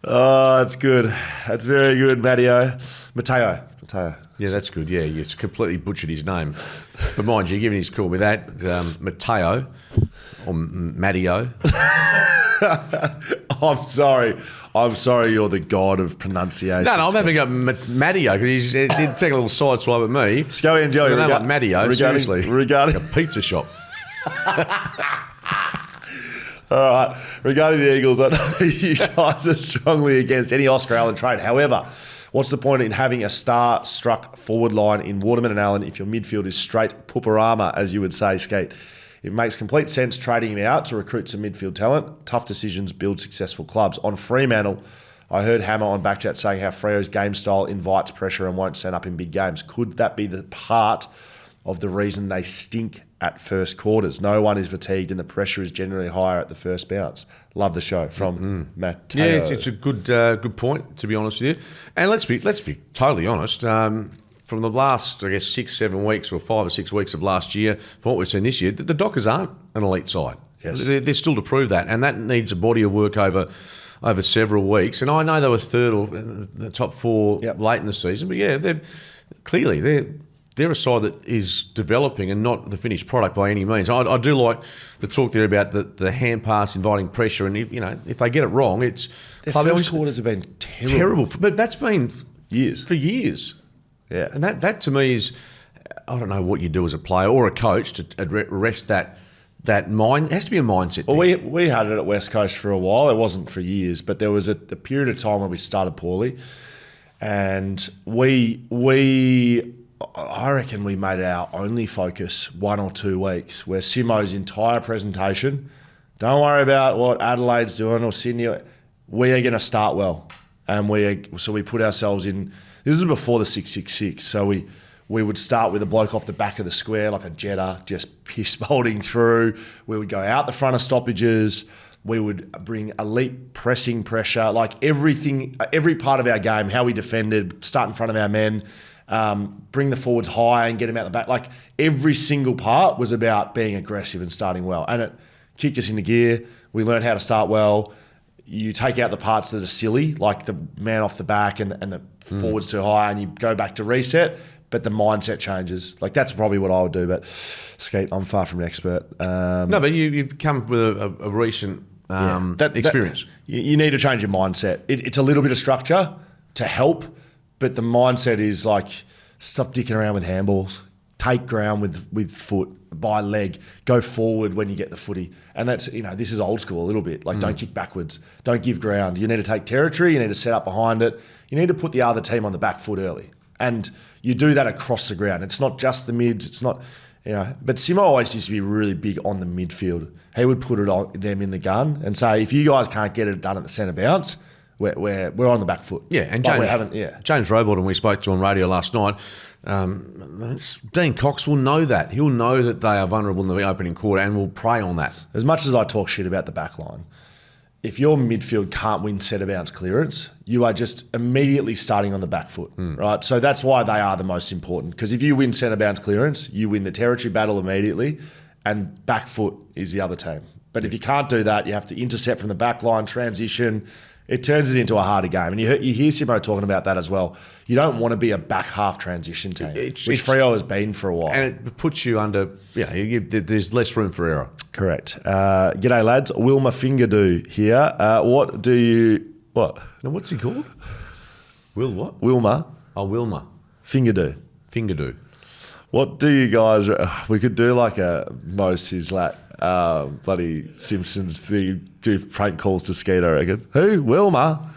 Oh, that's good. That's very good, Matteo. Mateo.
Yeah, that's good. Yeah, you completely butchered his name. But mind you, given he's cool with that, Mateo or Matteo.
I'm sorry you're the god of pronunciation.
No, I'm having a Matteo because he did take a little side swipe at me.
Scoey and Joey.
Like Matteo, seriously.
Regarding
like a pizza shop.
All right. Regarding the Eagles, I know you guys are strongly against any Oscar Allen trade. However, what's the point in having a star-struck forward line in Waterman and Allen if your midfield is straight Pooparama, as you would say, Skate? It makes complete sense trading him out to recruit some midfield talent. Tough decisions build successful clubs. On Fremantle, I heard Hammer on BackChat saying how Freo's game style invites pressure and won't stand up in big games. Could that be the part of the reason they stink at first quarters. No one is fatigued and the pressure is generally higher at the first bounce. Love the show from Matteo.
Yeah, it's a good point, to be honest with you. And let's be totally honest. From the last, I guess, 6-7 weeks or 5 or 6 weeks of last year, from what we've seen this year, the Dockers aren't an elite side.
Yes.
They're still to prove that, and that needs a body of work over several weeks. And I know they were third or the top 4 late in the season, but yeah, they're a side that is developing and not the finished product by any means. I do like the talk there about the hand pass inviting pressure, and if they get it wrong, it's
their first quarters have been terrible.
But that's been for years.
Yeah,
and that to me is, I don't know what you do as a player or a coach to arrest that mind. It has to be a mindset.
Well, we had it at West Coast for a while. It wasn't for years, but there was a period of time where we started poorly, and I reckon we made it our only focus 1 or 2 weeks, where Simo's entire presentation, don't worry about what Adelaide's doing or Sydney, we are going to start well. And so we put ourselves in, this was before the 666, so we would start with a bloke off the back of the square, like a Jetta, just piss bolting through. We would go out the front of stoppages. We would bring elite pressing pressure, like everything, every part of our game, how we defended, start in front of our men, bring the forwards high and get them out the back. Like every single part was about being aggressive and starting well. And it kicked us into gear. We learned how to start well. You take out the parts that are silly, like the man off the back and the forwards too high, and you go back to reset, but the mindset changes. Like that's probably what I would do. But Skeet, I'm far from an expert.
No, but you've come with a recent experience.
You need to change your mindset. It's a little bit of structure to help, but the mindset is like, stop dicking around with handballs. Take ground with foot, by leg, go forward when you get the footy. And that's, this is old school a little bit. Like don't kick backwards, don't give ground. You need to take territory, you need to set up behind it. You need to put the other team on the back foot early. And you do that across the ground. It's not just the mids, it's not, but Simo always used to be really big on the midfield. He would put it on them in the gun and say, if you guys can't get it done at the centre bounce, we're on the back foot.
Yeah, and James Robot, we spoke to on radio last night, Dean Cox will know that. He'll know that they are vulnerable in the opening quarter and will prey on that.
As much as I talk shit about the back line, if your midfield can't win centre bounce clearance, you are just immediately starting on the back foot, right? So that's why they are the most important, because if you win centre bounce clearance, you win the territory battle immediately, and back foot is the other team. But if you can't do that, you have to intercept from the back line, transition. It turns it into a harder game. And you hear Simo talking about that as well. You don't want to be a back half transition team, which Freo has been for a while.
And it puts you under, there's less room for error.
Correct. G'day, lads. Wilma Fingerdo here. What?
Now, what's he called? Will what?
Wilma.
Oh, Wilma.
Fingerdo. What do you guys... we could do like a Mo Sislak bloody Simpsons thing, do prank calls to Skeet, I reckon. Who? Wilma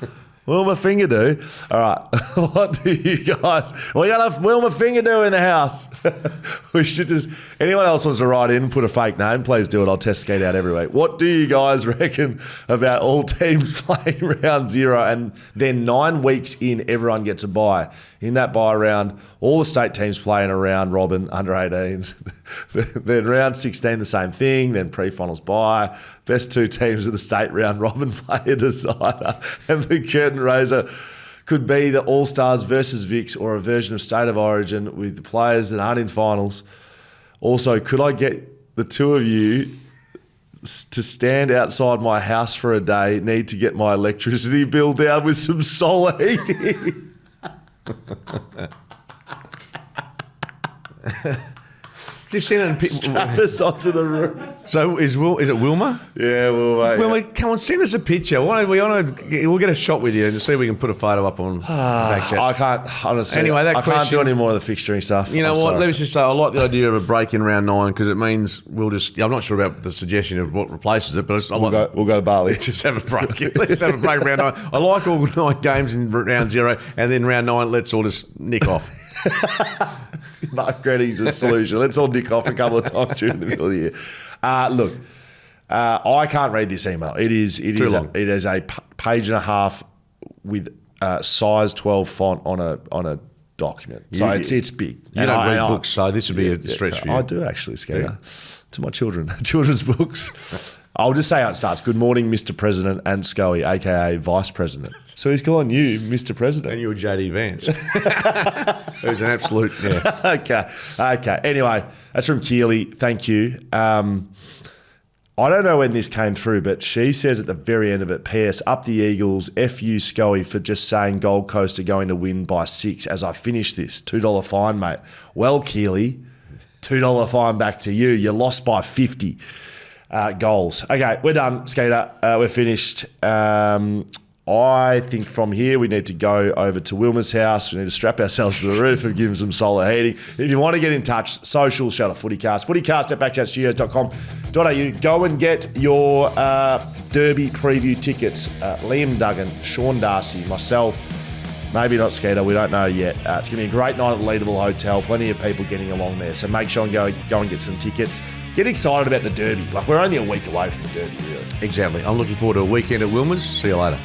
Fingerdo. All right. What do you guys... We got a Wilma Fingerdo in the house. We should just... Anyone else wants to write in, put a fake name, please do it. I'll test Skeet out every week. What do you guys reckon about all teams playing round 0 and then 9 weeks in, everyone gets a bye? In that bye round, all the state teams play in a round robin, under 18s. Then round 16, the same thing. Then pre-finals bye. Best 2 teams of the state round robin play a decider. And the curtain raiser could be the All-Stars versus Vicks, or a version of State of Origin with the players that aren't in finals. Also, could I get the 2 of you to stand outside my house for a day? Need to get my electricity bill down with some solar heating.
Just send it.
Strap us onto the roof.
So is it Wilma?
Yeah, Wilma.
Wilma, come on, send us a picture. We'll get a shot with you and see if we can put a photo up on BackChat.
I can't, honestly.
Anyway,
I can't do any more of the fixturing stuff.
You know what? Sorry. Let me just say, I like the idea of a break in round 9, because it means we'll just... I'm not sure about the suggestion of what replaces it, but we'll
go to Bali.
Just have a break. Let's have a break round 9. I like all 9 games in round 0, and then round 9, let's all just nick off.
Mark Gretty's a solution. Let's all nick off a couple of times during the middle of the year. Look, I can't read this email. It is a page and a half with size 12 font on a document. So it's big.
You don't read books, so this would be a stretch for you.
I do actually, Skeeter. To my children. Children's books. I'll just say how it starts. Good morning, Mr. President and Scully, a.k.a. Vice President. So he's calling you Mr. President.
And you're J.D. Vance. Who's an absolute,
Okay. Anyway, that's from Keely. Thank you. I don't know when this came through, but she says at the very end of it, P.S. Up the Eagles, F.U. Scully for just saying Gold Coast are going to win by 6 as I finish this. $2 fine, mate. Well, Keely, $2 fine back to you. You lost by 50 goals. Okay, we're done, Skater. We're finished. I think from here we need to go over to Wilma's house. We need to strap ourselves to the roof and give him some solar heating. If you want to get in touch, social, shout out FootyCast. FootyCast at BackChatStudios.com.au. Go and get your Derby preview tickets. Liam Duggan, Sean Darcy, myself, maybe not Skeeter, we don't know yet. It's going to be a great night at the Leadable Hotel. Plenty of people getting along there. So make sure and go and get some tickets. Get excited about the Derby. Like, we're only a week away from the Derby, really.
Exactly. I'm looking forward to a weekend at Wilma's. See you later.